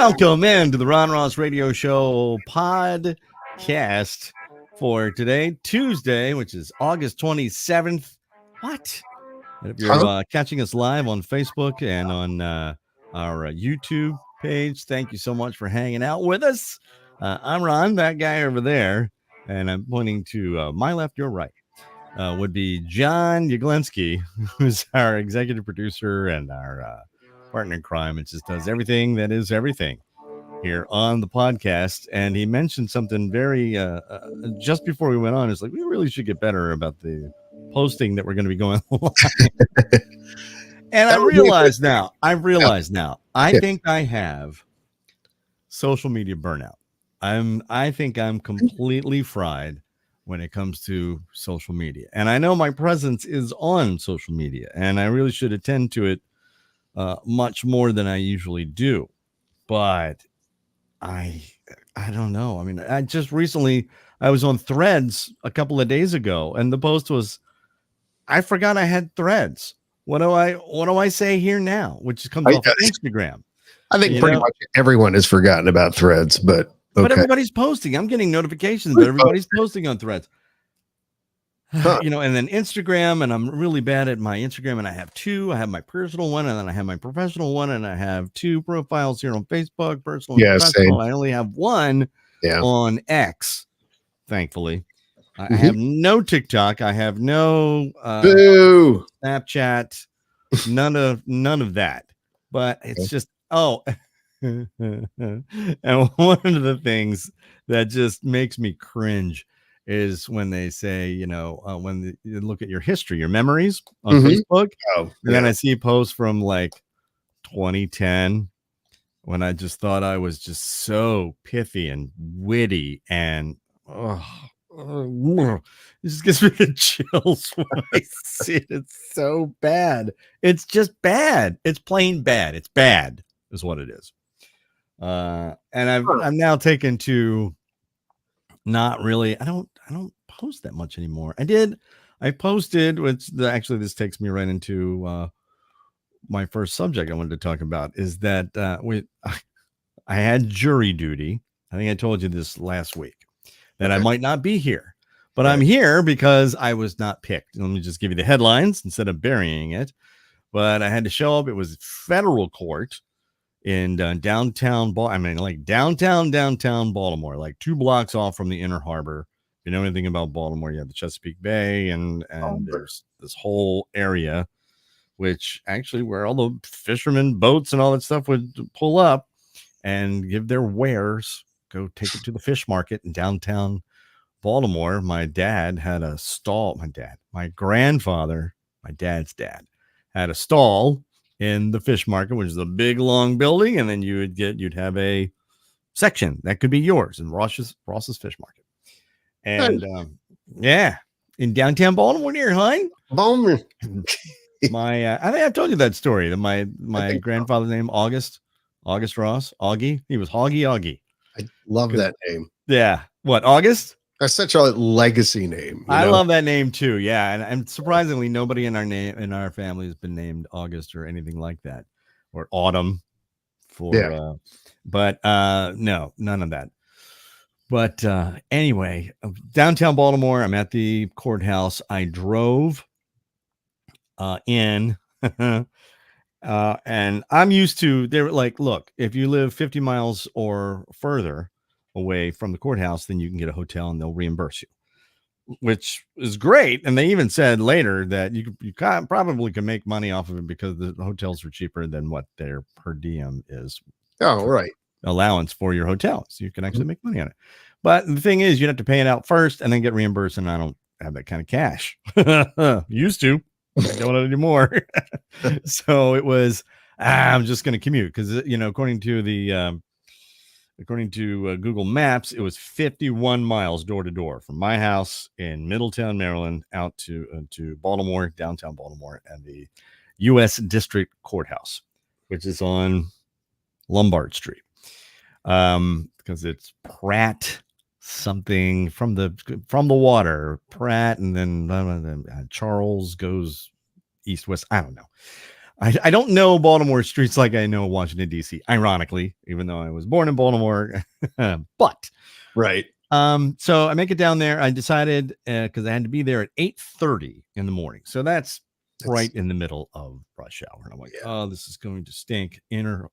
Welcome into the Ron Ross Radio Show podcast for today, Tuesday, which is August 27th. What? And if you're catching us live on Facebook and on our YouTube page, thank you so much for hanging out with us. I'm Ron, that guy over there, and I'm pointing to my left, your right. Would be John Yaglinski, who's our executive producer and our partner in crime. It just does everything that is everything here on the podcast. And he mentioned something very just before we went on. It's like, we really should get better about the posting that we're going to be going live. And I realize now, I think I have social media burnout. I think I'm completely fried when it comes to social media. And I know my presence is on social media, and I really should attend to it much more than I usually do. But I don't know. I mean, I just recently, I was on Threads a couple of days ago, and the post was, I forgot I had Threads. What do I say here now? Which comes off of Instagram. I think pretty much everyone has forgotten about Threads, but okay. But everybody's posting. I'm getting notifications that everybody's posting on Threads. Huh. And then Instagram, and I'm really bad at my Instagram, and I have two. I have my personal one, and then I have my professional one, and I have two profiles here on Facebook, personal and professional. Same. I only have one on X, thankfully. I have no TikTok. I have no Snapchat. None of that. But it's just and one of the things that just makes me cringe is when they say, when you look at your history, your memories on Facebook, and then I see posts from like 2010 when I just thought I was just so pithy and witty, and it just gives me the chills when I see it. It's so bad. It's just bad. It's plain bad. It's bad is what it is. And I'm now taken to not really. I don't post that much anymore. I posted, which actually this takes me right into my first subject I wanted to talk about, is that I had jury duty. I think I told you this last week that I might not be here, but I'm here because I was not picked. Let me just give you the headlines instead of burying it. But I had to show up. It was federal court in downtown Baltimore, like 2 blocks off from the Inner Harbor. If you know anything about Baltimore, you have the Chesapeake Bay, and there's this whole area, which actually where all the fishermen boats and all that stuff would pull up and give their wares, go take it to the fish market in downtown Baltimore. My dad had a stall. My grandfather, my dad's dad, had a stall in the fish market, which is a big long building, and then you'd have a section that could be yours in Ross's Fish Market. And in downtown Baltimore near Hine. Baltimore. I think I've told you that story. That my grandfather's name, August Ross, Augie. He was Augie. I love that name. Yeah. What, August? That's such a legacy name. I love that name too. Yeah, and surprisingly, nobody in our family has been named August or anything like that, or Autumn. But no, none of that. But anyway, downtown Baltimore. I'm at the courthouse. I drove in, and I'm used to. They're like, look, if you live 50 miles or further away from the courthouse, then you can get a hotel and they'll reimburse you, which is great. And they even said later that you probably can make money off of it because the hotels are cheaper than what their per diem is. Oh, right. Allowance for your hotel. So you can actually make money on it. But the thing is, you'd have to pay it out first and then get reimbursed. And I don't have that kind of cash. Used to. I don't anymore. So it was, I'm just going to commute because, according to Google Maps, it was 51 miles door to door from my house in Middletown, Maryland, out to Baltimore, downtown Baltimore, and the U.S. District Courthouse, which is on Lombard Street, because it's Pratt something from the water, Pratt, and then Charles goes east west. I don't know. I don't know Baltimore streets like I know Washington, D.C., ironically, even though I was born in Baltimore. But Right. so I make it down there. I decided because I had to be there at 8:30 in the morning. So that's right in the middle of rush hour. And I'm like, oh, this is going to stink. Inner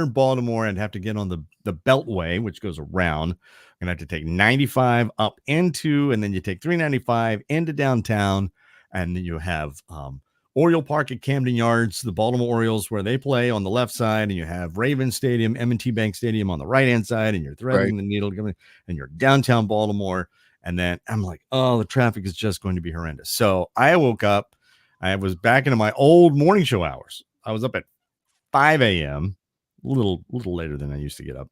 Baltimore. I'd have to get on the Beltway, which goes around. I'm gonna have to take 95 up into, and then you take 395 into downtown, and then you have Oriole Park at Camden Yards, the Baltimore Orioles, where they play on the left side, and you have Ravens Stadium, M&T Bank Stadium on the right hand side, and you're threading the needle, and you're downtown Baltimore. And then I'm like, oh, the traffic is just going to be horrendous. So I woke up. I was back into my old morning show hours. I was up at 5 a.m., a little later than I used to get up,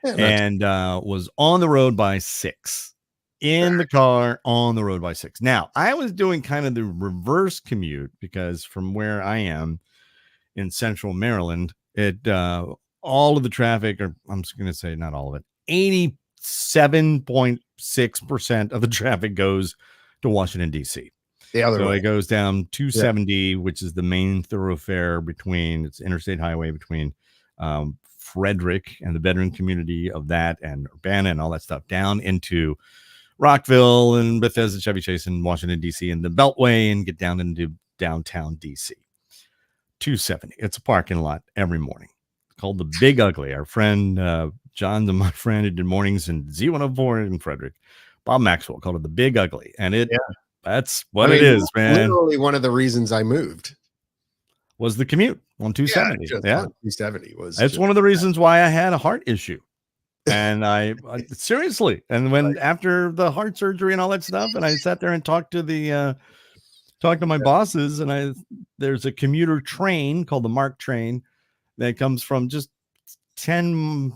and was on the road by 6. In the car on the road by 6. Now, I was doing kind of the reverse commute because from where I am in central Maryland, all of the traffic, or I'm just going to say not all of it, 87.6% of the traffic goes to Washington, D.C. The other way. It goes down 270, which is the main thoroughfare it's interstate highway between Frederick and the veteran community of that and Urbana and all that stuff down into Rockville and Bethesda, Chevy Chase, and Washington, D.C., and the Beltway, and get down into downtown D.C. 270. It's a parking lot every morning. It's called the Big Ugly. Our friend John, my friend who did mornings in Z104 in Frederick, Bob Maxwell, called it the Big Ugly. And that's what it is, man. Literally one of the reasons I moved was the commute on 270. Yeah. 270 was. That's one of the reasons why I had a heart issue. And I seriously, and when after the heart surgery and all that stuff, and I sat there and talked to my bosses, and there's a commuter train called the MARC train that comes from just 10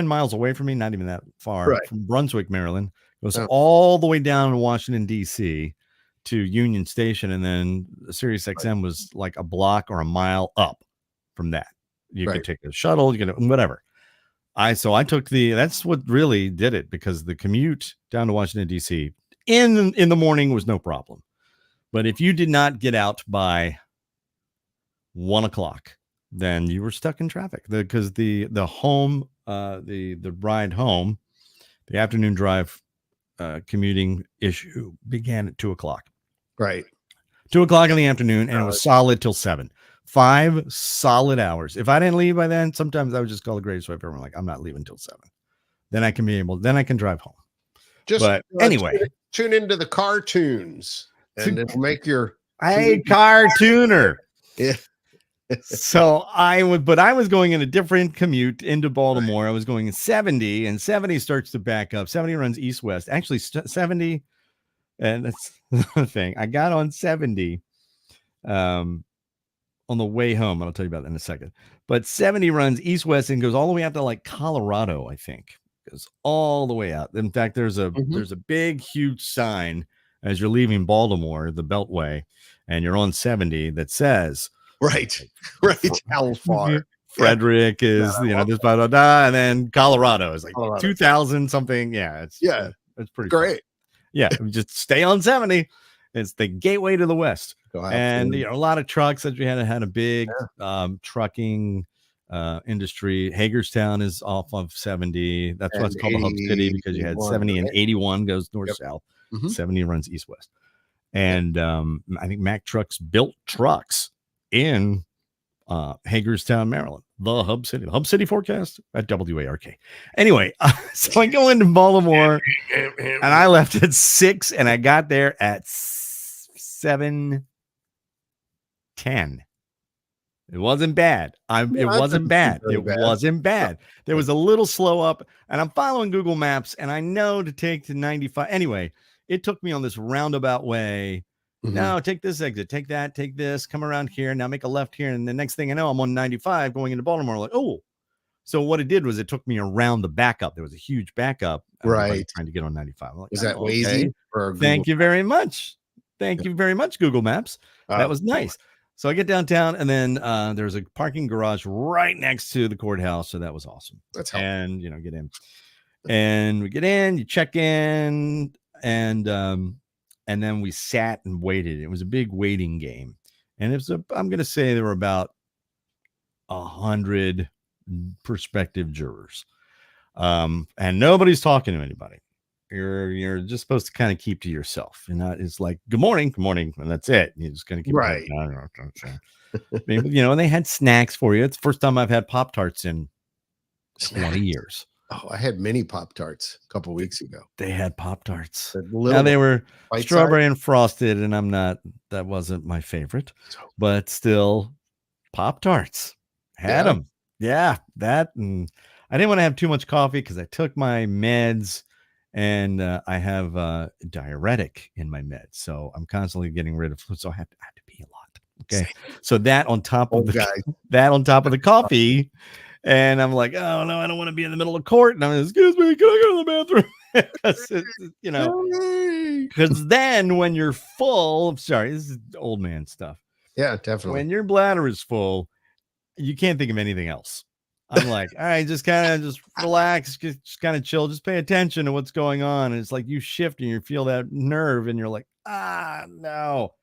miles away from me, not even that far, from Brunswick, Maryland, goes all the way down to Washington, D.C. to Union Station, and then Sirius XM was like a block or a mile up from that. You could take a shuttle, you could whatever. I took that's what really did it, because the commute down to Washington, D.C. in the morning was no problem. But if you did not get out by 1 o'clock, then you were stuck in traffic, because the ride home, the afternoon drive commuting issue began at 2 o'clock. Right. 2 o'clock in the afternoon, and it was solid till 7. 5 solid hours. If I didn't leave by then, sometimes I would just call the greatest wife ever. I'm like, I'm not leaving till 7. Then I can drive home. But anyway, tune into the cartoons, and it'll make your cartooner. Yeah. So I was going in a different commute into Baltimore. I was going in 70, and 70 starts to back up. 70 runs east-west. Actually, 70, and that's the thing. I got on 70. On the way home, and I'll tell you about that in a second. But 70 runs east-west and goes all the way out to like Colorado, I think. Goes all the way out. In fact, there's a big, huge sign as you're leaving Baltimore, the Beltway, and you're on 70 that says, how far Frederick is, this blah, blah, blah, and then Colorado is like 2,000 something. Yeah, it's pretty great. Fun. Yeah, just stay on 70. It's the gateway to the West. And a lot of trucks that we had a big trucking industry. Hagerstown is off of 70. That's why it's called the Hub City, because you had 70 and 81 goes north south. 70 runs east west. And I think Mack Trucks built trucks in Hagerstown, Maryland, the Hub City forecast at WARK. Anyway, so I go into Baltimore, and I left at 6, and I got there at 7:10. It wasn't bad. It wasn't bad. There was a little slow up, and I'm following Google Maps, and I know to take to 95. Anyway, it took me on this roundabout way. No, take this exit, take that, take this, come around here, now make a left here, and the next thing I know, I'm on 95 going into Baltimore. Like, oh, so what it did was it took me around the backup. There was a huge backup, right? Trying to get on 95. Like, was that Waze? Thank you very much. Thank you very much, Google Maps. That was nice. So I get downtown, and then there's a parking garage right next to the courthouse. So that was awesome. That's helpful. And get in, and we get in, you check in, and then we sat and waited. It was a big waiting game, and I'm going to say there were about 100 prospective jurors, and nobody's talking to anybody. You're just supposed to kind of keep to yourself. You're not. It's like good morning, and that's it. You're just going to keep Right. and they had snacks for you. It's the first time I've had Pop-Tarts in 20 years. Oh, I had mini Pop-Tarts a couple weeks ago. They had Pop-Tarts. Now they were strawberry size and frosted, and that wasn't my favorite, but still Pop-Tarts. Had them. Yeah, that. And I didn't want to have too much coffee because I took my meds, and I have diuretic in my meds. So I'm constantly getting rid of food. So I have to pee a lot. Okay. So that on top of the coffee. And I'm like, oh no, I don't want to be in the middle of court. And I'm like, excuse me, can I go to the bathroom? Because then when you're full, I'm sorry, this is old man stuff. Yeah, definitely. When your bladder is full, you can't think of anything else. I'm like, all right, just relax, just kind of chill, just pay attention to what's going on. And it's like you shift and you feel that nerve, and you're like, no.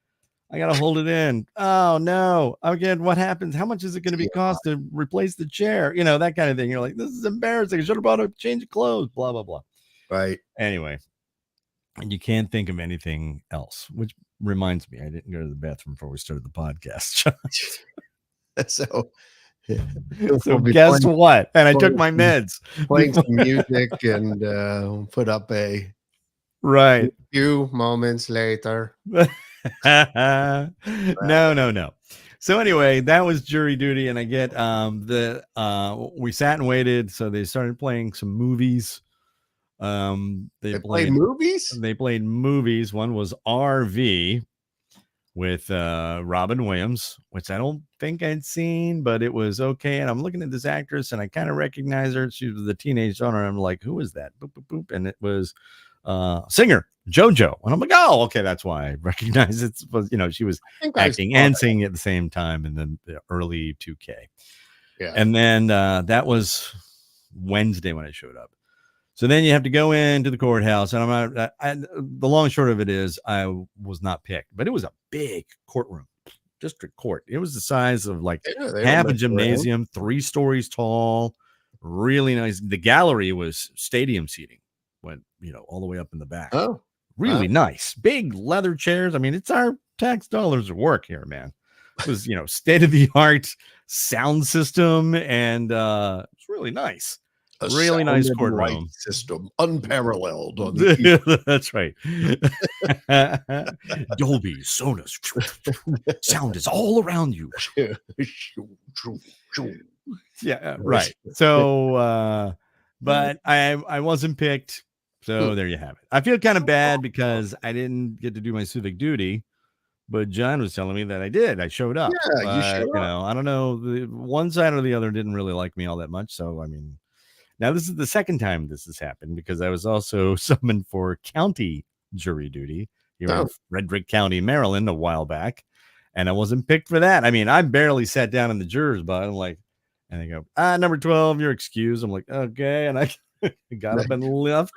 I got to hold it in. Oh, no. Again, what happens? How much is it going to be cost to replace the chair? That kind of thing. You're like, this is embarrassing. I should have brought a change of clothes, blah, blah, blah. Right. Anyway, and you can't think of anything else, which reminds me, I didn't go to the bathroom before we started the podcast. So guess what? And I took my meds. Playing some music and put up a few moments later. No. So anyway, that was jury duty, and I get we sat and waited. So they started playing some movies. They played movies. They played movies. One was RV with Robin Williams, which I don't think I'd seen, but it was okay. And I'm looking at this actress, and I kind of recognize her. She was the teenage daughter. I'm like, who is that? Boop, boop, boop. And it was singer JoJo, and I'm like, oh, okay, that's why I recognize it. She was acting and singing at the same time in the early 2K. Yeah, and then that was Wednesday when I showed up. So then you have to go into the courthouse, and the long and short of it is I was not picked, but it was a big courtroom, district court. It was the size of like half a gymnasium, 3 stories tall, really nice. The gallery was stadium seating, went all the way up in the back. Oh, really nice, big leather chairs. I mean, it's our tax dollars at work here, man. It was state of the art sound system, and it's really nice. Really nice courtroom system, unparalleled. On That's right. Dolby, Sonos, sound is all around you. Yeah, right. So, but I wasn't picked. So there you have it. I feel kind of bad because I didn't get to do my civic duty, but John was telling me that I did. I showed up. Yeah, you showed up. I don't know. The one side or the other didn't really like me all that much. So, I mean. Now, this is the second time this has happened because I was also summoned for county jury duty here in Frederick County, Maryland, a while back, and I wasn't picked for that. I mean, I barely sat down in the jurors' box. I'm like, and they go, number 12, you're excused. I'm like, okay, and I got up and left.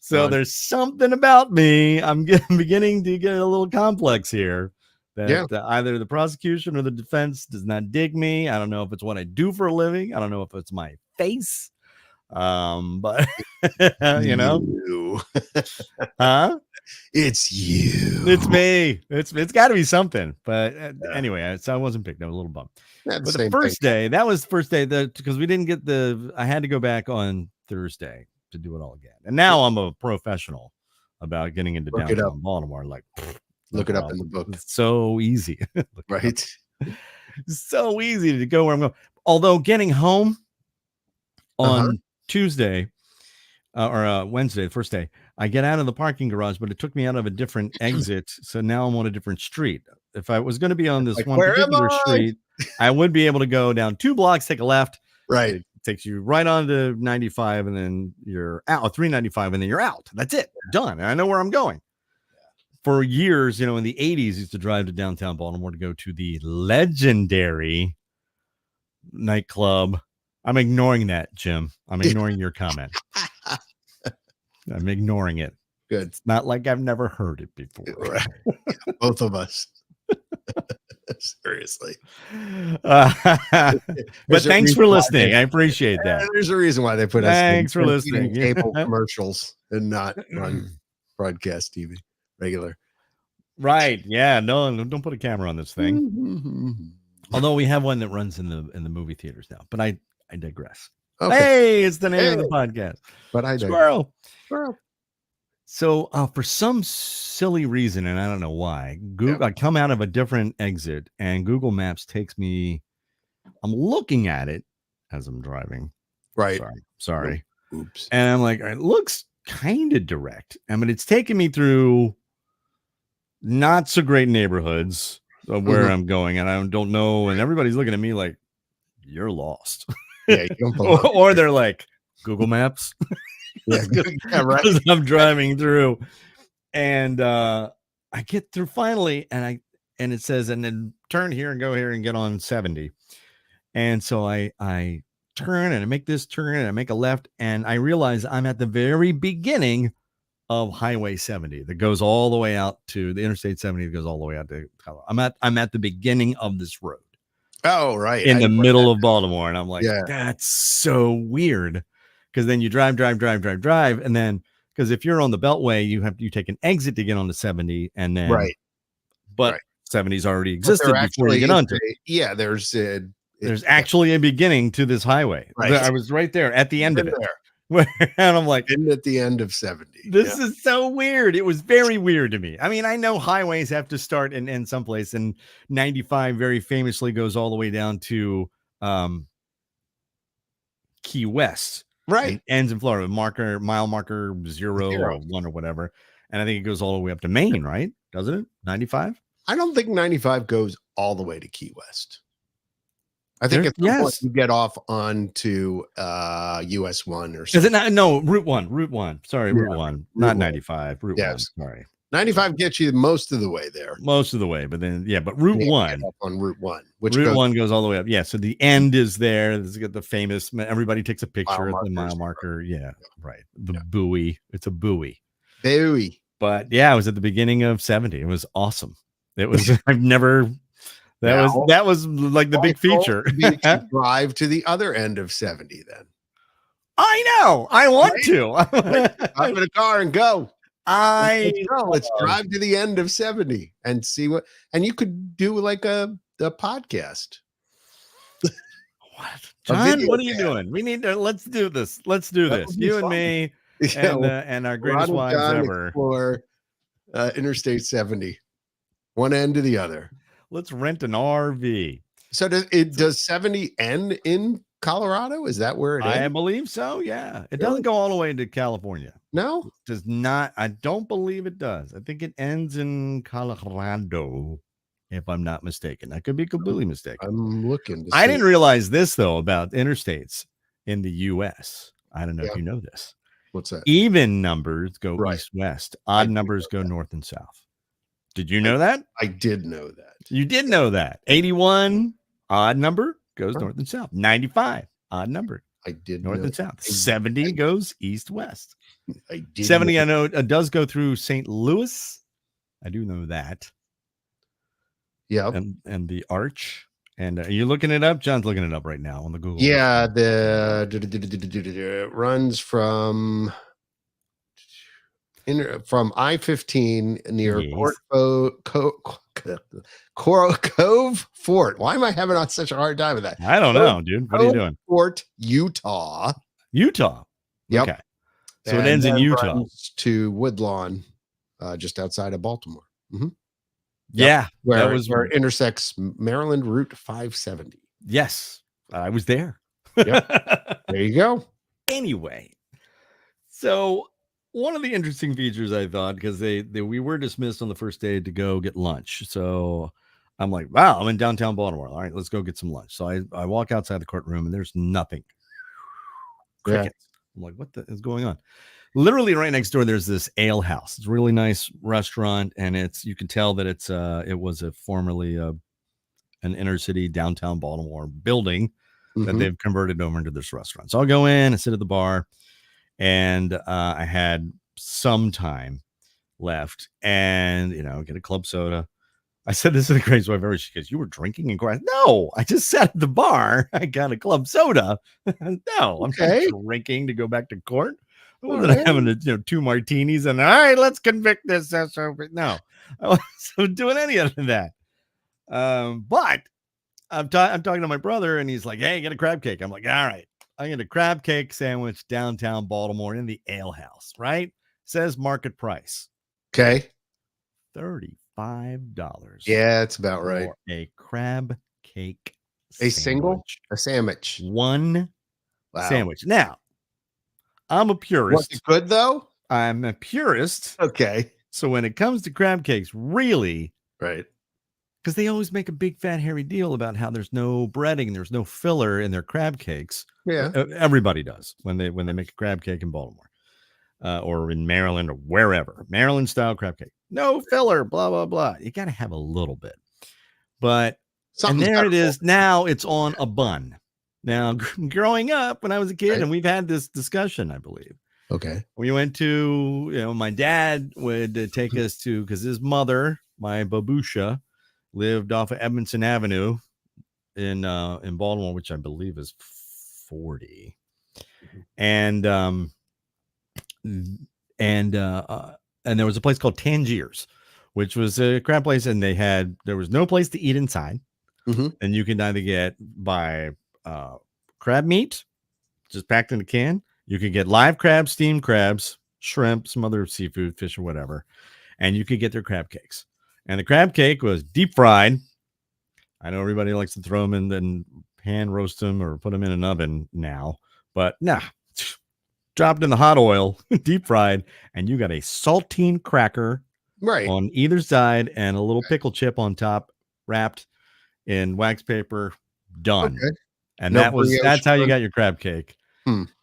So there's something about me. I'm beginning to get a little complex here that either the prosecution or the defense does not dig me. I don't know if it's what I do for a living. I don't know if it's my face. But it's you, it's me, it's got to be something. But anyway, so I wasn't picked. I was a little bummed. But the first day, that was the first day because we didn't get I had to go back on Thursday to do it all again. And now I'm a professional about getting into downtown Baltimore. Like, look it up in the book. It's so easy, right? It's so easy to go where I'm going. Although getting home on Tuesday or Wednesday, the first day, I get out of the parking garage, but it took me out of a different exit. So now I'm on a different street. If I was going to be on this one particular street, I would be able to go down 2 blocks, take a left. Right. It takes you right on to 95, and then you're out, 395, and then you're out. That's it. Done. And I know where I'm going. For years, in the 80s, I used to drive to downtown Baltimore to go to the legendary nightclub. I'm ignoring that, Jim. I'm ignoring your comment. I'm ignoring it. Good. It's not like I've never heard it before. Right. Both of us. Seriously. But thanks for listening. I appreciate that. There's a reason why they put us Thanks for listening. Cable commercials and not run broadcast TV regular. Right. Yeah. No, don't put a camera on this thing. Although we have one that runs in the movie theaters now. But I digress. Okay. Hey, it's the name of the podcast. But I Squirrel. So for some silly reason, and I don't know why, I come out of a different exit and Google Maps takes me. I'm looking at it as I'm driving. Right. Sorry. Oops. And I'm like, it looks kind of direct. I mean, it's taking me through not so great neighborhoods of where I'm going, and I don't know. And everybody's looking at me like, you're lost. Yeah, you don't or they're like, Google Maps. Yeah, right. I'm driving through, and I get through finally, and it says, and then turn here and go here and get on 70. And so I turn and I make this turn and I make a left, and I realize I'm at the very beginning of Highway 70 that goes all the way out to the Interstate 70 that goes all the way out to Colorado. I'm at the beginning of this road. Oh, right. In the middle of Baltimore. And I'm like, that's so weird. Because then you drive. And then, because if you're on the Beltway, you take an exit to get on the 70. And then, but 70's already existed before you get onto it. Yeah, there's actually a beginning to this highway. Right. I was right there at the end of it. And I'm like, at the end of 70. This is so weird. It was very weird to me. I mean, I know highways have to start and end someplace, and 95 very famously goes all the way down to Key West. Right. Ends in Florida, mile marker 0 or 1 or whatever. And I think it goes all the way up to Maine, right? Doesn't it? 95? I don't think 95 goes all the way to Key West. I think at some point you get off onto US 1 or something. Is it not? No, Route 1. Sorry, Route 1. Not 95. Route 1. Sorry. 95 gets you most of the way there. Most of the way, but then but Route 1 on Route 1, Route 1 goes all the way up. Yeah, so the end is there. This is the famous. Everybody takes a picture at the mile marker. Yeah, right. The buoy. It's a buoy. But yeah, it was at the beginning of 70. It was awesome. It was. I've never. That was like the big feature. Drive to the other end of 70 then. I know. I want to. Hop in a car and go. Let's drive to the end of 70 and see what. And you could do like the podcast. What, John? What are you doing? We need to. Let's do this. Let's do this. You and me and our greatest wives ever. Explore Interstate 70, one end to the other. Let's rent an RV. So does 70 end in Colorado? Is that where it ends? I believe so. Yeah. It doesn't go all the way to California. No, it does not. I don't believe it does. I think it ends in Colorado, if I'm not mistaken. I could be completely mistaken. I'm looking. I didn't realize this though about interstates in the U.S. I don't know if you know this. What's that? Even numbers go east-west. Odd numbers go north and south. Did you know that? I did know that. You did know that. 81, odd number, goes north and south. 95, odd number. I did north and south. 70 goes east-west. I did 70, I know it does go through St. Louis. I do know that. Yeah. And the arch. And are you looking it up? John's looking it up right now on the Google. Yeah, it runs from I-15 near Cove Fort. Why am I having such a hard time with that? I don't know, dude. What are you doing? Fort, Utah. Yep. Okay. So it ends in Utah. To Woodlawn, just outside of Baltimore. Mm-hmm. Yeah. Where it intersects Maryland Route 570. Yes. I was there. Yep. There you go. Anyway. So one of the interesting features I thought, because we were dismissed on the first day to go get lunch. So I'm like, wow, I'm in downtown Baltimore. All right, let's go get some lunch. So I walk outside the courtroom and there's nothing. Crickets. Yeah. I'm like, what the is going on? Literally right next door, there's this ale house. It's a really nice restaurant, and you can tell that it was formerly an inner city downtown Baltimore building that they've converted over into this restaurant. So I'll go in and sit at the bar. And I had some time left and, get a club soda. I said, this is the greatest I've ever. She goes, you were drinking in court? No, I just sat at the bar. I got a club soda. No, I'm not drinking to go back to court. I wasn't having 2 martinis and all right, let's convict this. No, I wasn't doing any of that. But I'm talking to my brother and he's like, hey, get a crab cake. I'm like, all right, I get a crab cake sandwich downtown Baltimore in the Ale House, right? Says market price. Okay. $35. Yeah, that's about right. For a crab cake sandwich. A sandwich. One sandwich. Now, I'm a purist. Was it good though? I'm a purist. Okay. So when it comes to crab cakes, really, right? Because they always make a big fat hairy deal about how there's no breading, there's no filler in their crab cakes. Yeah, everybody does when they make a crab cake in Baltimore, or in Maryland or wherever. Maryland style crab cake, no filler, blah blah blah. You got to have a little bit, but and there it is. Now it's on a bun. Now, growing up when I was a kid, and we've had this discussion, I believe. Okay. We went to, my dad would take us to, because his mother, my babusha, lived off of Edmondson Avenue in Baltimore, which I believe is 40. And there was a place called Tangiers, which was a crab place, and there was no place to eat inside. Mm-hmm. And you can either buy crab meat, just packed in a can. You could get live crabs, steamed crabs, shrimp, some other seafood, fish or whatever. And you could get their crab cakes. And the crab cake was deep fried. I know everybody likes to throw them in and pan roast them or put them in an oven now. But dropped in the hot oil, deep fried. And you got a saltine cracker on either side and a little pickle chip on top, wrapped in wax paper. Done. Okay. And that's how you got your crab cake.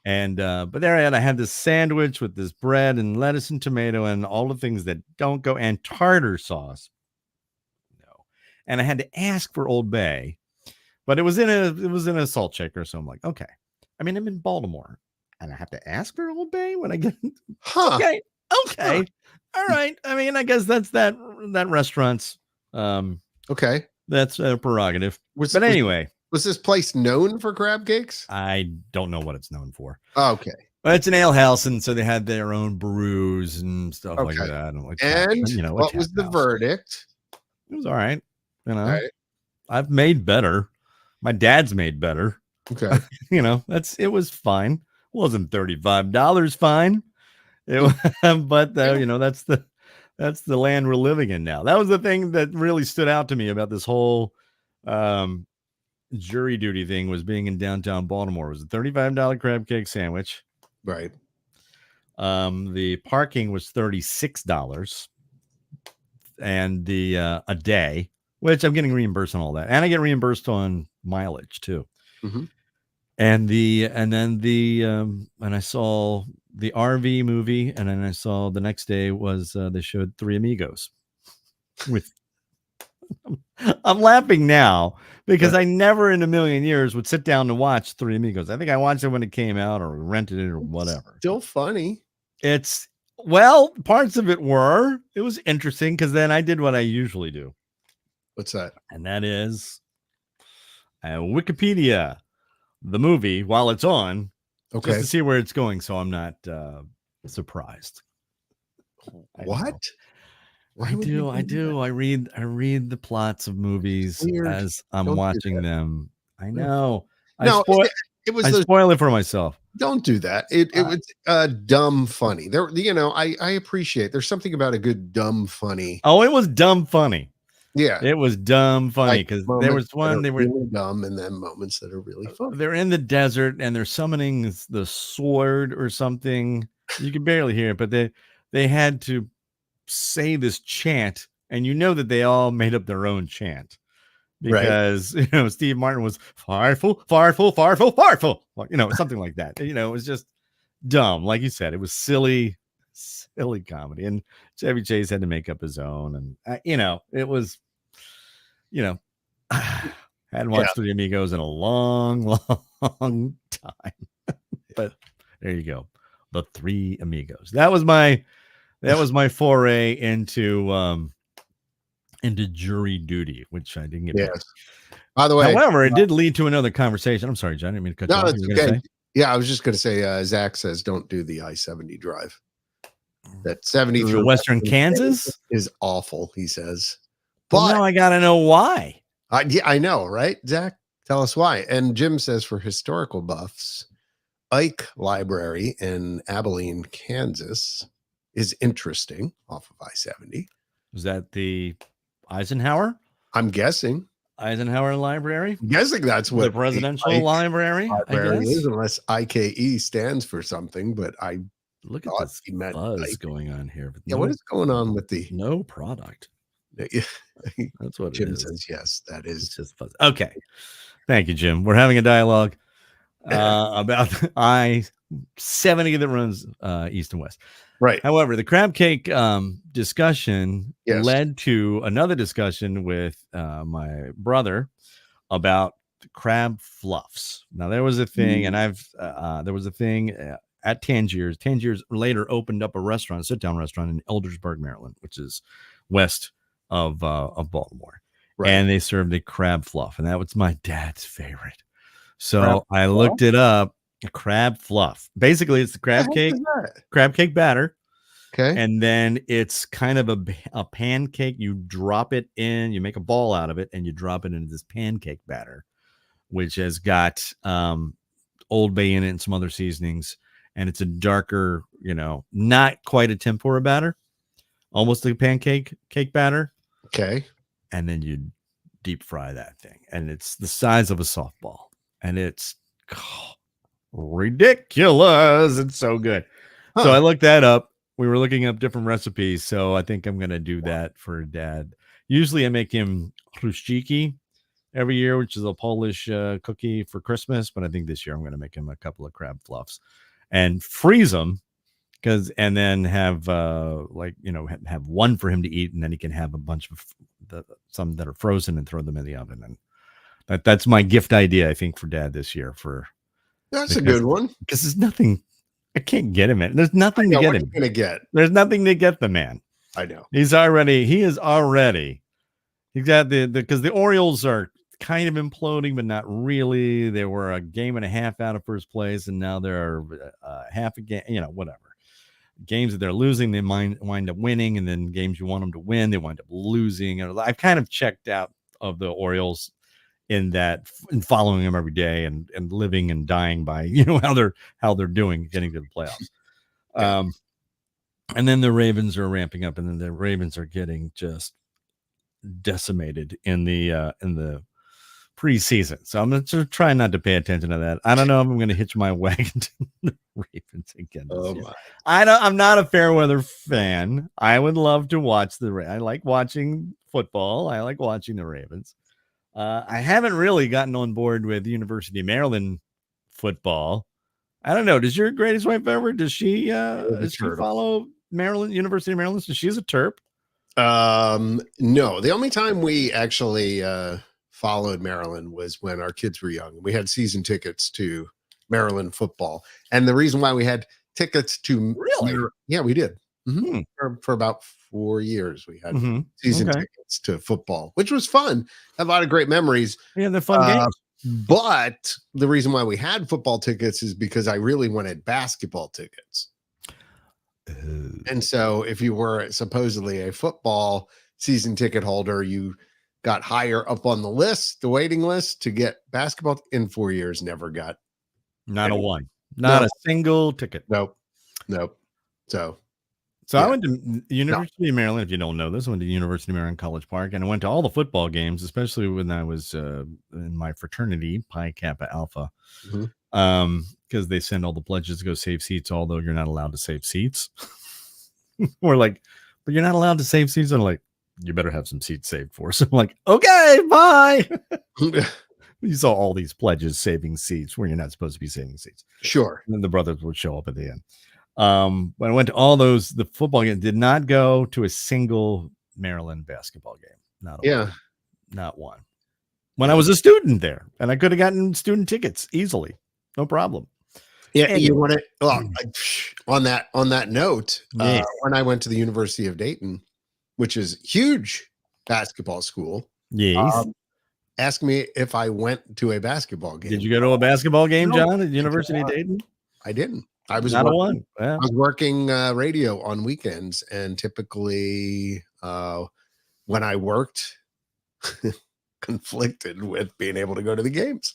And but there I had this sandwich with this bread and lettuce and tomato and all the things that don't go, and tartar sauce. No. And I had to ask for Old Bay, but it was in a salt shaker. So I'm like, okay. I mean, I'm in Baltimore and I have to ask for Old Bay when I get okay. All right. I mean, I guess that's that restaurant's okay. That's a prerogative. But anyway. Was this place known for crab cakes? I don't know what it's known for. Oh, okay. But it's an ale house, and so they had their own brews and stuff like that. And what was the verdict? It was all right. I've made better. My dad's made better. Okay. It was fine. It wasn't $35 fine. It was, but that's the land we're living in now. That was the thing that really stood out to me about this whole jury duty thing, was being in downtown Baltimore. It was a $35 crab cake sandwich. Right. The parking was $36 and a day, which I'm getting reimbursed on all that. And I get reimbursed on mileage too. Mm-hmm. And I saw the RV movie, and then I saw the next day was they showed Three Amigos with I'm laughing now because I never in a million years would sit down to watch Three Amigos. I think I watched it when it came out or rented it or whatever. Still funny. Parts of it were. It was interesting because then I did what I usually do. What's that? And that is Wikipedia the movie while it's on, just to see where it's going, so I'm not surprised. What? I do. I read the plots of movies as I'm watching them. I know. I spoil it for myself. Don't do that. It was dumb funny. There, I appreciate. There's something about a good dumb funny. Oh, it was dumb funny. Yeah, it was dumb funny because there was one they were really dumb, and then moments that are really fun. They're in the desert and they're summoning the sword or something. You can barely hear it, but they had to say this chant, and that they all made up their own chant because Steve Martin was farful, farful, farful, farful, something like that. It was just dumb, like you said. It was silly comedy, and Chevy Chase had to make up his own, and it was, I hadn't watched Three Amigos in a long, long time, but there you go, the Three Amigos. That was my foray into into jury duty, which I didn't get. Yes. By the way, however, it did lead to another conversation. I'm sorry, John. I didn't mean to cut you no, off. it's You were gonna okay. say? Yeah, I was just going to say, Zach says, don't do the I-70 drive. That 70 The through Western Kansas is awful, he says. Well, But now I gotta know why. yeah, I know, right? Zach, tell us why. And Jim says, for historical buffs, Ike Library in Abilene, Kansas is interesting off of I-70. Was that the Eisenhower? I'm guessing. Eisenhower Library? I'm guessing that's what the presidential library, I guess. is, unless IKE stands for something, but I look at this buzz going on here. Yeah, what is going on with the no product? That's what Jim it is. says. Yes, that is it's just fuzz. Okay. Thank you, Jim. We're having a dialogue about I-70 that runs east and west. Right. However, the crab cake discussion led to another discussion with my brother about crab fluffs. Now, there was a thing, and there was a thing at Tangiers. Tangiers later opened up a sit-down restaurant in Eldersburg, Maryland, which is west of Baltimore. Right. And they served a crab fluff, and that was my dad's favorite. So I looked it up. A crab fluff. Basically, it's the crab cake batter. Okay. And then it's kind of a pancake. You drop it in, you make a ball out of it, and you drop it into this pancake batter, which has got Old Bay in it and some other seasonings. And it's a darker, not quite a tempura batter, almost a pancake batter. Okay. And then you deep fry that thing. And it's the size of a softball. And it's ridiculous. It's so good. So I looked that up. We were looking up different recipes. So I think I'm going to do that for Dad. Usually I make him chruściki every year, which is a Polish cookie for Christmas. But I think this year I'm going to make him a couple of crab fluffs and freeze them. And then have have one for him to eat, and then he can have a bunch of some that are frozen and throw them in the oven. And that's my gift idea, I think, for Dad this year. That's a good one, because there's nothing I can't get him in. There's nothing to get him. There's nothing to get the man. I know he's got because the Orioles are kind of imploding, but not really. They were a game and a half out of first place, and now they're half a game. Whatever. Games that they're losing, they wind up winning, and then games you want them to win, they wind up losing. And I've kind of checked out of the Orioles in following them every day and living and dying by how they're doing getting to the playoffs. And then the Ravens are ramping up, and then the Ravens are getting just decimated in the preseason. So I'm going to try not to pay attention to that. I don't know if I'm going to hitch my wagon to the Ravens again. I'm not a fair weather fan. I would love to watch I like watching football. I like watching the Ravens. I haven't really gotten on board with University of Maryland football. I don't know. Does your greatest wife ever? Does she follow Maryland, University of Maryland? So she's a Terp. No. The only time we actually followed Maryland was when our kids were young. We had season tickets to Maryland football, and the reason why we had tickets to we did for about 4 years. We had season tickets to football, which was fun. Had a lot of great memories. Yeah, the fun games. But the reason why we had football tickets is because I really wanted basketball tickets. And so if you were supposedly a football season ticket holder, you got higher up on the list, the waiting list to get basketball. In 4 years, never got a single ticket. Nope. So I went to University of Maryland. If you don't know this, I went to University of Maryland College Park, and I went to all the football games, especially when I was in my fraternity, Pi Kappa Alpha, because they send all the pledges to go save seats, although you're not allowed to save seats. We're like, but you're not allowed to save seats. And I'm like, you better have some seats saved for us. So I'm like, okay, bye. You saw all these pledges saving seats where you're not supposed to be saving seats. Sure. And then the brothers would show up at the end. When I went to all those, the football game, did not go to a single Maryland basketball game. Not one. When I was a student there, and I could have gotten student tickets easily, no problem. Yeah, anyway. You want to on that note, when I went to the University of Dayton, which is huge basketball school. Yes. Ask me if I went to a basketball game. Did you go to a basketball game, No, John, at University of Dayton? I didn't. I was Not working, a one. Yeah. I was working radio on weekends, and typically when I worked, conflicted with being able to go to the games.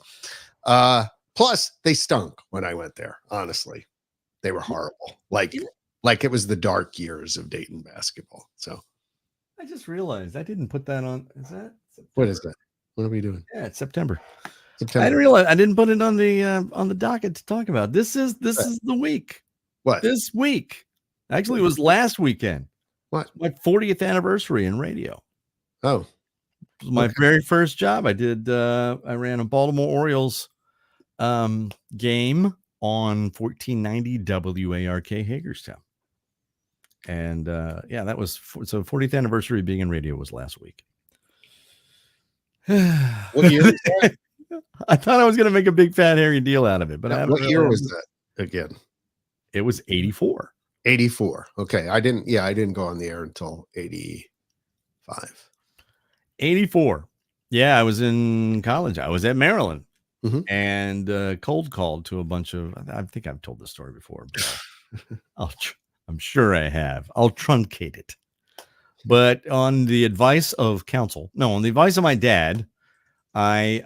Plus, they stunk when I went there. Honestly, they were horrible. Like it was the dark years of Dayton basketball. So I just realized I didn't put that on. Is that September? What is that? What are we doing? Yeah, it's September. I September. didn't realize I didn't put it on the docket to talk about. This is the week. What? This week? Actually, it was last weekend. What? My 40th anniversary in radio. Oh, It was my very first job. I ran a Baltimore Orioles game on 1490 WARK Hagerstown. And yeah, that was so 40th anniversary of being in radio was last week. What year was that? I thought I was going to make a big fat hairy deal out of it, but What year was that again? It was 84. 84. Okay. I didn't go on the air until 85. 84. Yeah, I was in college. I was at Maryland Mm-hmm. and cold called to a bunch of, I think I've told this story before, but I'm sure I have. I'll truncate it. But on the advice of on the advice of my dad, I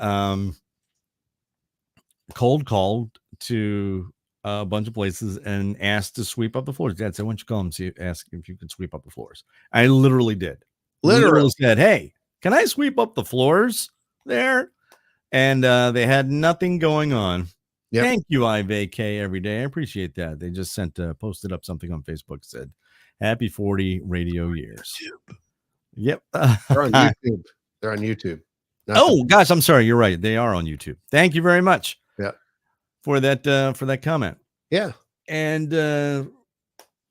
cold called to a bunch of places and asked to sweep up the floors. Dad said, "Why don't you call him ask if you can sweep up the floors?" I literally did. Literally said, "Hey, can I sweep up the floors there?" And they had nothing going on. Yep. Thank you, IVK every day. I appreciate that. They just posted up something on Facebook, said, "Happy 40 radio years." Yep. They're on YouTube. They're on YouTube. Gosh, I'm sorry. You're right. They are on YouTube. Thank you very much. Yeah. For that comment. Yeah. And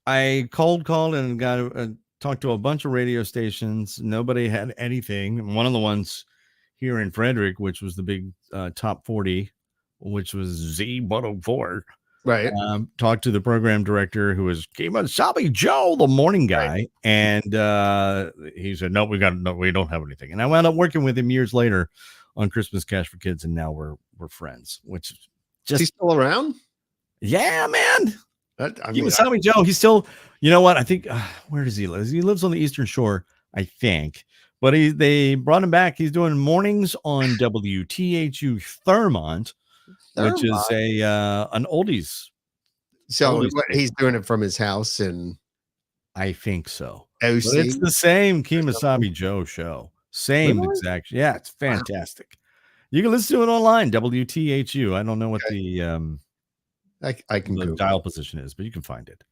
I called and got talked to a bunch of radio stations. Nobody had anything. One of the ones here in Frederick, which was the big top 40, which was Z104. Right. Talked to the program director, who was Kemosabe Joe, the morning guy. Right. And he said, no, we don't have anything. And I wound up working with him years later on Christmas Cash for Kids. And now we're friends, which is he still around? Yeah, man. Kemosabe Joe, he's still, you know what? I think, where does he live? He lives on the Eastern Shore, I think. But they brought him back. He's doing mornings on WTHU Thurmont, which is an oldies. So he's doing it from his house, and I think so. But it's the same Kemosabe Joe show. Same exact. Yeah, it's fantastic. You can listen to it online, WTHU. I don't know what the I can the dial position is, but you can find it.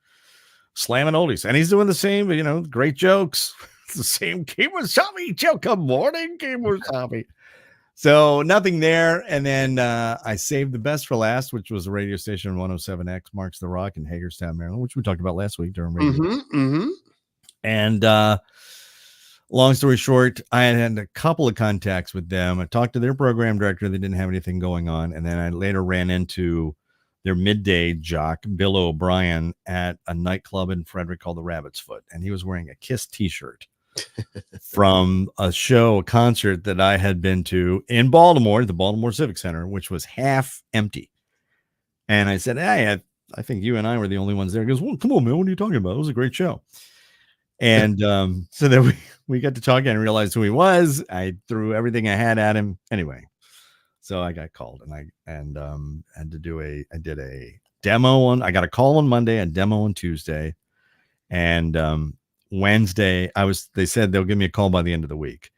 Slamming oldies, and he's doing the same. Great jokes. It's the same Kemosabe Joe. Good morning, Kemosabe. So nothing there. And then I saved the best for last, which was a radio station 107X, Marks the Rock in Hagerstown, Maryland, which we talked about last week during radio. And long story short, I had a couple of contacts with them. I talked to their program director. They didn't have anything going on. And then I later ran into their midday jock, Bill O'Brien, at a nightclub in Frederick called the Rabbit's Foot. And he was wearing a KISS t-shirt from a concert that I had been to in Baltimore, the Baltimore Civic Center, which was half empty. And I said, hey, I think you and I were the only ones there. He goes, well, come on, man, what are you talking about? It was a great show. And so then we got to talking and realized who he was. I threw everything I had at him. Anyway, so I got called and I did a demo I got a call on Monday, a demo on Tuesday. And Wednesday, they said they'll give me a call by the end of the week,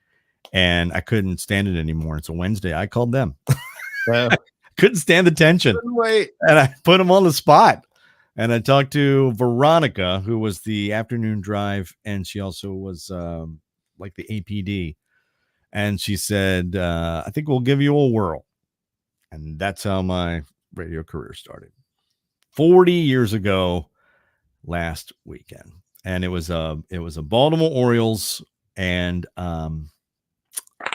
and I couldn't stand it anymore. And so Wednesday I called them. Couldn't stand the tension. Wait. And I put them on the spot. And I talked to Veronica, who was the afternoon drive, and she also was like the APD. And she said, I think we'll give you a whirl. And that's how my radio career started 40 years ago last weekend. And it was a Baltimore Orioles and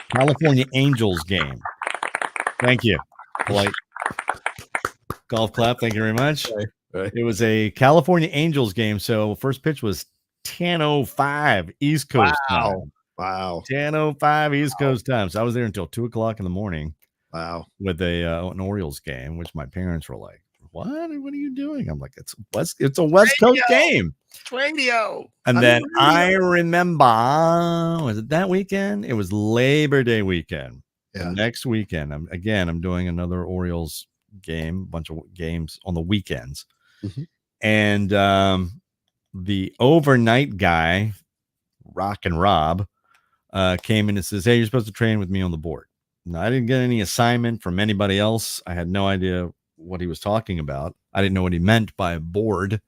California Angels game. Thank you. Polite golf clap. Thank you very much. Right. It was a California Angels game. So first pitch was 10:05 East Coast time. Wow. 10:05 East Coast time. So I was there until 2:00 in the morning Wow. with an Orioles game, which my parents were like, "What? What are you doing?" I'm like, "It's a West Coast game." It's radio. And then I remember, was it that weekend? It was Labor Day weekend. Yeah. The next weekend, I'm doing another Orioles game, a bunch of games on the weekends. Mm-hmm. And the overnight guy, Rock and Rob, came in and says, "Hey, you're supposed to train with me on the board." Now, I didn't get any assignment from anybody else. I had no idea what he was talking about. I didn't know what he meant by a board.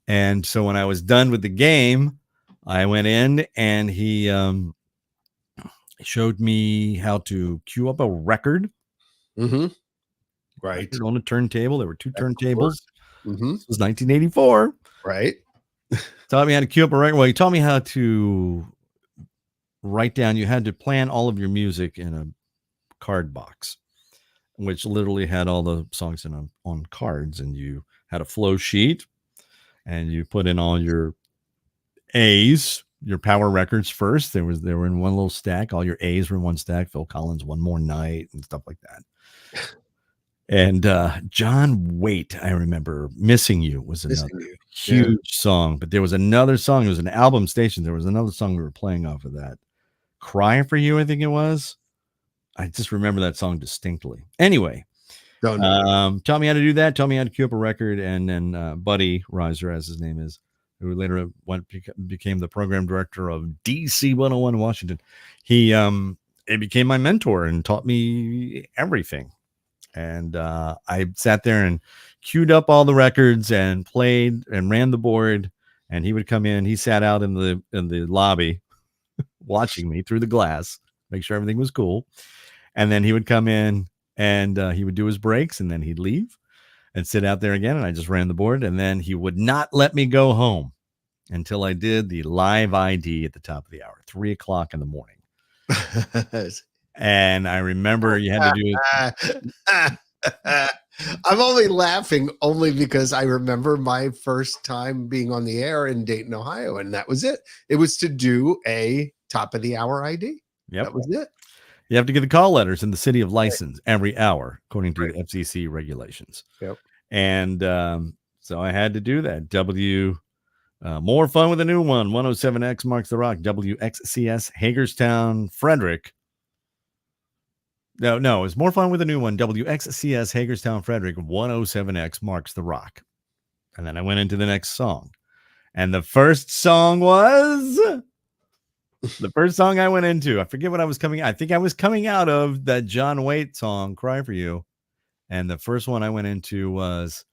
And so when I was done with the game, I went in and he showed me how to cue up a record. Mm-hmm. Right. Record on a turntable. There were two turntables. Mm-hmm. This was 1984. Right. Taught me how to cue up a record. Well, he taught me how to write down. You had to plan all of your music in a card box, which literally had all the songs on cards, and you had a flow sheet, and you put in all your A's, your power records first. They were in one little stack. All your A's were in one stack. Phil Collins, One More Night, and stuff like that. And John Waite, I remember, Missing You was another huge song. But there was another song. It was an album station. There was another song we were playing off of that. Cry for You, I think it was. I just remember that song distinctly. Anyway, taught me how to do that. Taught me how to cue up a record. And then Buddy Reiser, as his name is, who later became the program director of DC 101 in Washington. He became my mentor and taught me everything. And I sat there and queued up all the records and played and ran the board. And he would come in. He sat out in the lobby watching me through the glass, make sure everything was cool. And then he would come in and he would do his breaks, and then he'd leave and sit out there again. And I just ran the board. And then he would not let me go home until I did the live ID at the top of the hour, 3:00 in the morning. And I remember you had to do it. I'm only laughing only because I remember my first time being on the air in Dayton, Ohio, and that was it. It was to do a top of the hour ID. Yep. That was it. You have to get the call letters in the city of license every hour, according to the FCC regulations. Yep. And so I had to do that. More fun with a new one. 107X marks the rock. WXCS Hagerstown, Frederick. No, it's more fun with a new one. WXCS Hagerstown, Frederick. 107X marks the rock. And then I went into the next song. And the first song was the first song I went into. I forget what I was coming. I think I was coming out of that John Waite song, Cry for You. And the first one I went into was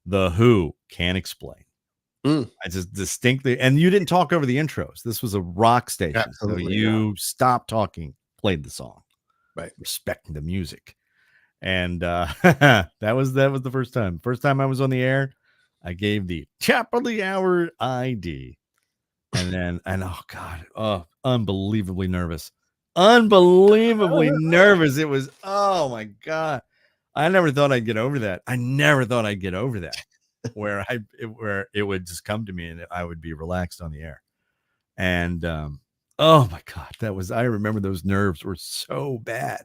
The Who, Can't Explain. I just distinctly, and you didn't talk over the intros. This was a rock station. Absolutely, so you stopped talking, played the song, right? Respecting the music. And that was the first time. First time I was on the air, I gave the top of the hour ID. And oh God, unbelievably nervous. Unbelievably nervous. It was, oh my God. I never thought I'd get over that. Where it would just come to me and I would be relaxed on the air. And oh my God, I remember those nerves were so bad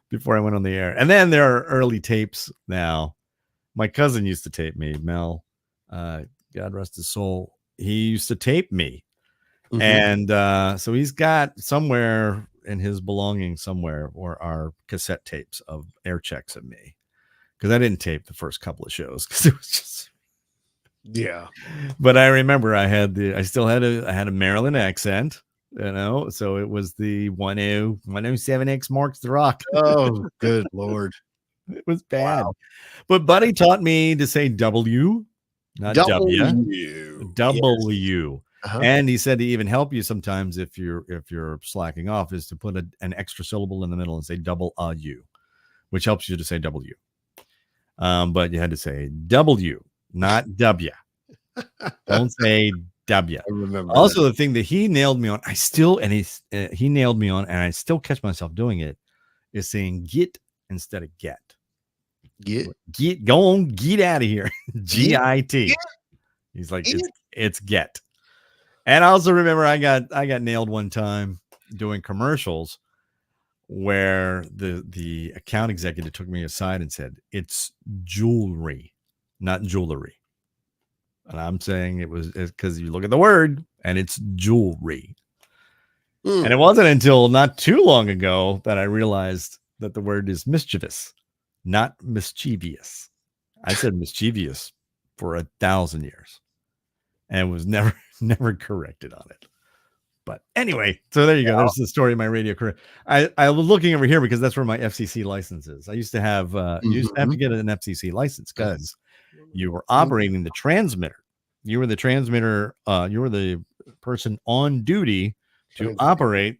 before I went on the air. And then there are early tapes now. My cousin used to tape me, Mel, God rest his soul. He used to tape me. Mm-hmm. And so he's got somewhere in his belongings somewhere or our cassette tapes of air checks of me. Because I didn't tape the first couple of shows because it was just But I remember I still had a Maryland accent, so it was the 107X marks the rock. Oh, good Lord. It was bad. Wow. But Buddy taught me to say W, not W. W. Uh-huh. And he said to even help you sometimes if you're slacking off is to put an extra syllable in the middle and say double U, which helps you to say W. But you had to say W, not W. Don't say W. I remember. Also, the thing that he nailed me on, he nailed me on, and I still catch myself doing it, is saying get instead of get. Get, go on, get out of here. GIT. He's like, it's get. And I also remember I got nailed one time doing commercials where the account executive took me aside and said, "It's jewelry, not jewelry." And I'm saying it's because you look at the word and it's jewelry. And it wasn't until not too long ago that I realized that the word is mischievous, not mischievous. I said mischievous for 1,000 years and was never corrected on it. But anyway, so there you go. There's the story of my radio career. I was looking over here because that's where my FCC license is. I used to have you used to have to get an FCC license because you were operating the transmitter. You were the transmitter. You were the person on duty to operate.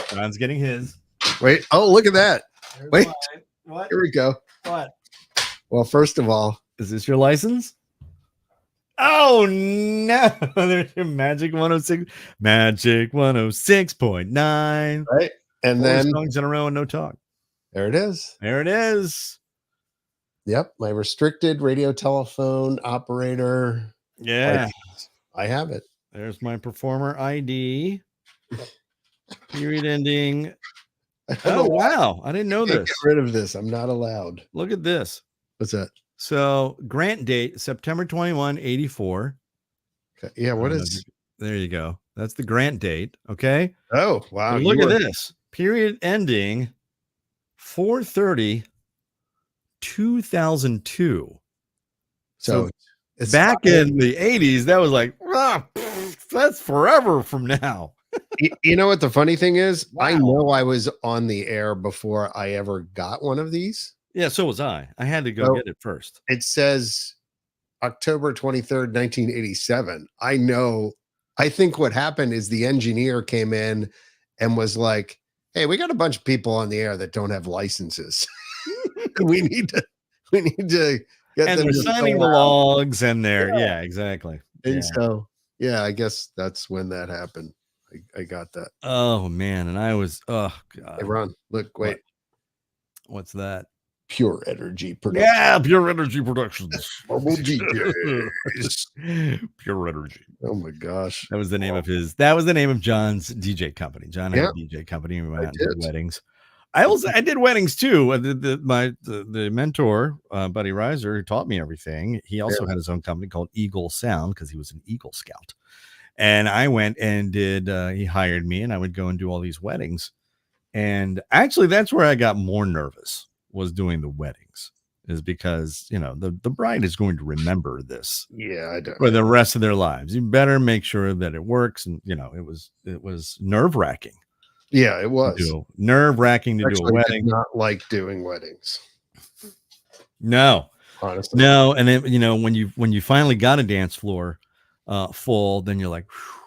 John's getting his. Wait. Oh, look at that. There's Wait. mine. What? Here we go. What? Well, first of all, is this your license? Oh no! There's your Magic 106, Magic 106.9. Right, and 4 then songs in a row and no talk. There it is. There it is. Yep, my restricted radio telephone operator. Yeah, I have it. There's my performer ID. Period ending. Oh wow! I didn't know this. Get rid of this. I'm not allowed. Look at this. What's that? So grant date September 21, 84. Okay. Yeah, what is? There you go. That's the grant date. Okay. Oh wow! Look at this. Period ending 4/30, 2002. So back in the 80s, that was like, that's forever from now. You know what the funny thing is? Wow. I know I was on the air before I ever got one of these. Yeah, so was I. I had to go get it first. It says October 23rd, 1987. I know. I think what happened is the engineer came in and was like, "Hey, we got a bunch of people on the air that don't have licenses. we need to get and them they're signing the logs and they're yeah, exactly. And so yeah, I guess that's when that happened. I got that. Oh man, and I was God. Hey Ron, look, wait. What's that? Pure Energy Productions. Yeah, Pure Energy Productions. Pure Energy. Oh my gosh. That was the name of his. That was the name of John's DJ company. John had a DJ company and we went out and did weddings. I did weddings too. The mentor, Buddy Reiser, who taught me everything. He also had his own company called Eagle Sound because he was an Eagle Scout. And I went and did. He hired me, and I would go and do all these weddings. And actually, that's where I got more nervous. Was doing the weddings is because the bride is going to remember this for the rest of their lives. You better make sure that it works, and it was nerve-wracking. Yeah, it was nerve-wracking to do a wedding. I not like doing weddings. No, honestly, no. And then when you finally got a dance floor full, then you're like, whew.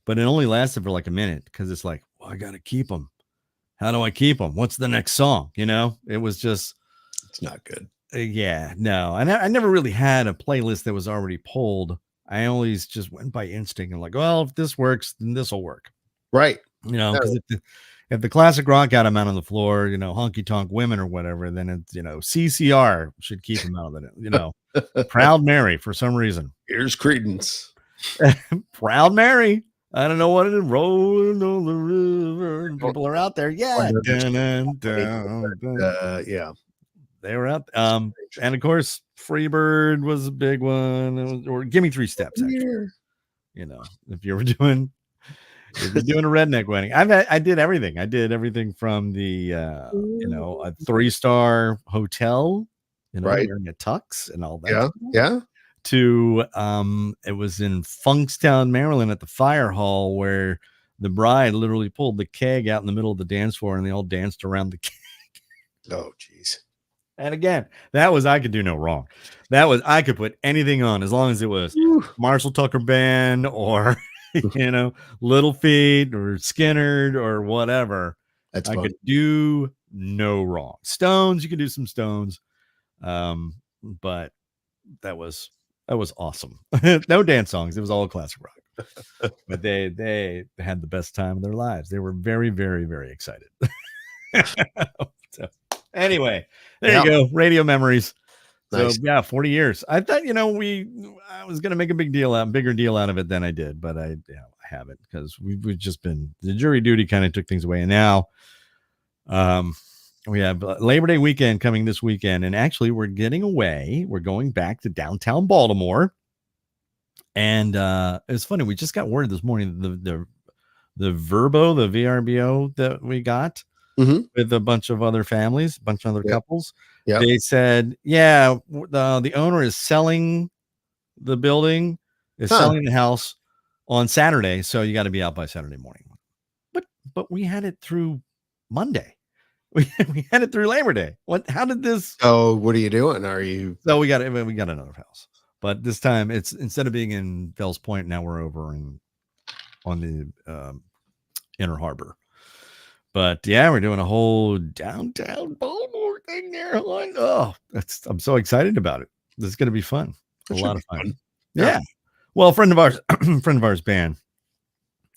But it only lasted for like a minute because it's like, well, I got to keep them. How do I keep them? What's the next song? It was just, it's not good. Yeah, no. And I never really had a playlist that was already pulled. I always just went by instinct and like, well, if this works, then this will work. Right. Because if the classic rock got them out on the floor, honky tonk women or whatever, then it's, CCR should keep them out of it. Proud Mary for some reason. Here's Credence. Proud Mary. I don't know what it is. Rolling on the river. People are out there. Yeah. Yeah. They were out. And of course, Freebird was a big one. Or Give Me 3 Steps, actually. If you're doing a redneck wedding. I did everything. I did everything from the a 3-star hotel, wearing a tux and all that. Yeah. Yeah. To it was in Funkstown, Maryland at the fire hall where the bride literally pulled the keg out in the middle of the dance floor and they all danced around the keg. Oh geez. And again, that was I could do no wrong. That was I could put anything on as long as it was Marshall Tucker Band or Little Feat or Skinner or whatever. That's I fun. could do no wrong. Stones, you could do some Stones. But that was awesome. No dance songs. It was all classic rock. But they had the best time of their lives. They were very, very, very excited. So, anyway, there you go. Radio memories. So Nice. yeah, 40 years. I thought, I was gonna make a bigger deal out of it than I did, but I haven't, because we've just been, the jury duty kind of took things away, and now we have Labor Day weekend coming this weekend, and actually we're getting away. We're going back to downtown Baltimore, and it's funny. We just got word this morning the VRBO that we got with a bunch of other families, a bunch of other couples. Yeah. They said, yeah, the owner is selling the building, selling the house on Saturday, so you got to be out by Saturday morning. But we had it through Monday. We had it through Labor Day. How did this? So what are you doing? So we got another house, but this time it's, instead of being in Fells Point, now we're over on the Inner Harbor. But yeah, we're doing a whole downtown Baltimore thing there. I'm so excited about it. This is going to be fun. A lot of fun. Yeah. Well, a friend of ours band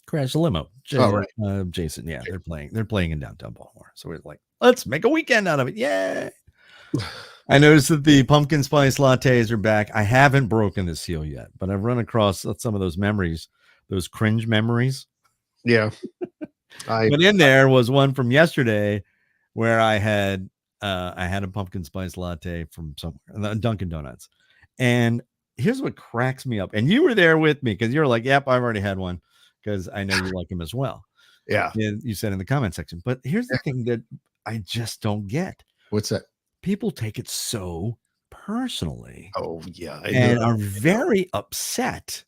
crashed a limo. Jason. Yeah, they're playing in downtown Baltimore. So we're like, let's make a weekend out of it. Yeah. I noticed that the pumpkin spice lattes are back. I haven't broken the seal yet, but I've run across some of those memories, those cringe memories. Yeah. But in there was one from yesterday where I had a pumpkin spice latte from somewhere, Dunkin' Donuts. And here's what cracks me up. And you were there with me, because you're like, yep, I've already had one, because I know you like them as well. Yeah. And you said in the comment section. But here's the thing that I just don't get. What's that? People take it so personally. Oh, yeah. And are very upset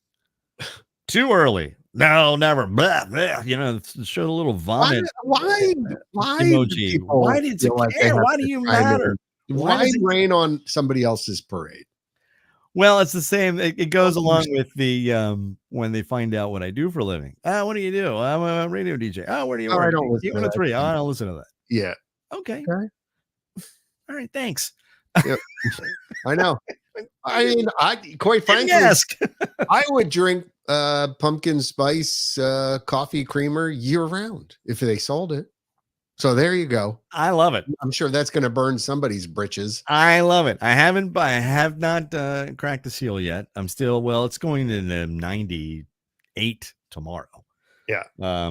too early. No, never. Blah, blah. Show a little vomit. Why emoji. Why did it care? Why do you matter? Why rain on somebody else's parade? Well, it's the same. It goes along with the when they find out what I do for a living. What do you do? I'm a radio DJ. Where do you work? I don't listen to that. I don't listen to that. Yeah. Okay. All right. Thanks. Yep. I know. I mean, quite frankly, I would drink pumpkin spice coffee creamer year round if they sold it. So there you go. I love it. I'm sure that's going to burn somebody's britches. I love it. I have not cracked the seal yet. I'm still, it's going to 98 tomorrow. Yeah.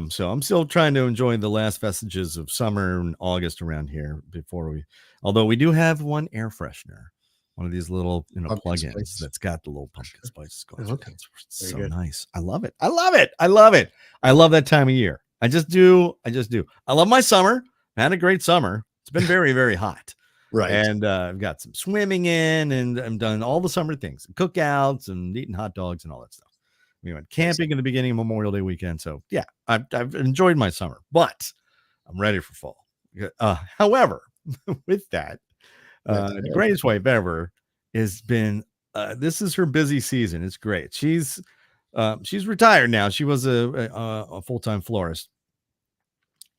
So I'm still trying to enjoy the last vestiges of summer and August around here although we do have one air freshener, one of these little, plugins that's got the little pumpkin spices going. Okay. It's so nice. I love it. I love it. I love it. I love that time of year. I just do. I love my summer. I had a great summer. It's been very, very hot. Right. And I've got some swimming in, and I've done all the summer things, cookouts and eating hot dogs and all that stuff. We went camping in the beginning of Memorial Day weekend. So yeah, I've enjoyed my summer, but I'm ready for fall. However, with that, the greatest wife ever has been, this is her busy season. It's great. She's retired now. She was a full-time florist,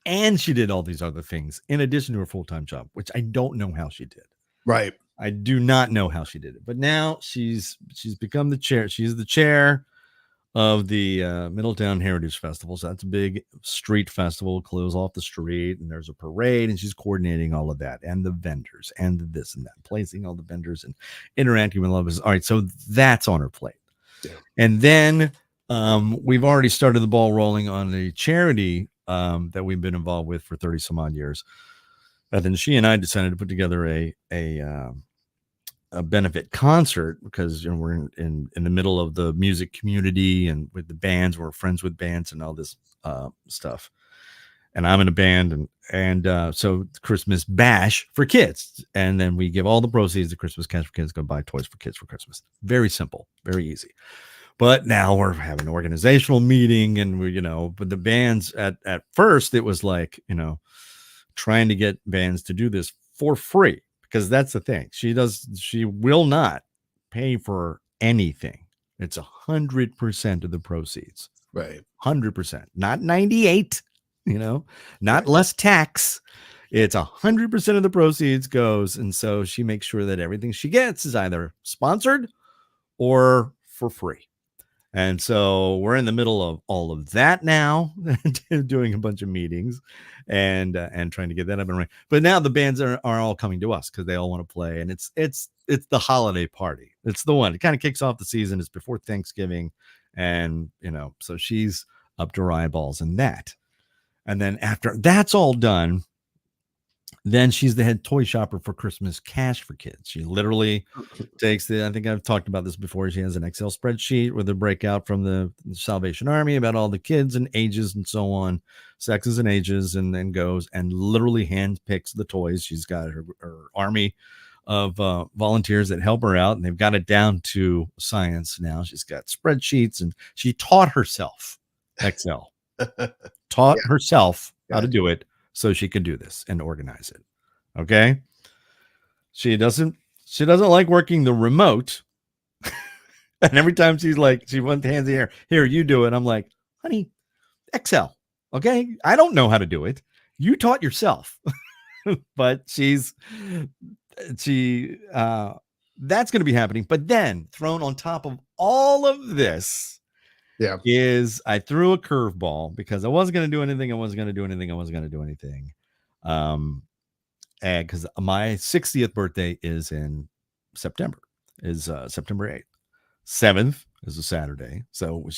and she did all these other things in addition to her full-time job, which I don't know how she did. Right. I do not know how she did it, but now she's become the chair. She's the chair of the Middletown Heritage Festival. So that's a big street festival, close off the street, and there's a parade, and she's coordinating all of that, and the vendors, and the this and that, placing all the vendors and interacting with lovers. All right, so that's on her plate. Yeah. And then we've already started the ball rolling on a charity that we've been involved with for 30 some odd years. And then she and I decided to put together a benefit concert, because we're in the middle of the music community, and with the bands, we're friends with bands and all this stuff. And I'm in a band, and so Christmas bash for kids, and then we give all the proceeds to Christmas Cash for Kids, go buy toys for kids for Christmas. Very simple, very easy. But now we're having an organizational meeting, and but the bands at first, it was like, trying to get bands to do this for free, because that's the thing. She will not pay for anything. It's 100% of the proceeds. Right. 100%, not 98, not less tax. It's 100% of the proceeds goes. And so she makes sure that everything she gets is either sponsored or for free. And so we're in the middle of all of that now, doing a bunch of meetings and trying to get that up and running. But now the bands are all coming to us because they all want to play. And it's the holiday party. It's the one. It kind of kicks off the season. It's before Thanksgiving. And, so she's up to her eyeballs in that. And then after that's all done, then she's the head toy shopper for Christmas Cash for Kids. She literally takes I think I've talked about this before. She has an Excel spreadsheet with a breakout from the Salvation Army about all the kids and ages and so on, sexes and ages, and then goes and literally hand picks the toys. She's got her army of volunteers that help her out, and they've got it down to science now. She's got spreadsheets, and she taught herself Excel, herself how to do it so she could do this and organize it. Okay. She doesn't like working the remote. And every time she wants hands in the air, here, you do it. I'm like, honey, Excel. Okay. I don't know how to do it. You taught yourself. But that's going to be happening. But then thrown on top of all of this is I threw a curveball because I wasn't going to do anything. And because my 60th birthday is in September, September 8th. 7th is a Saturday. So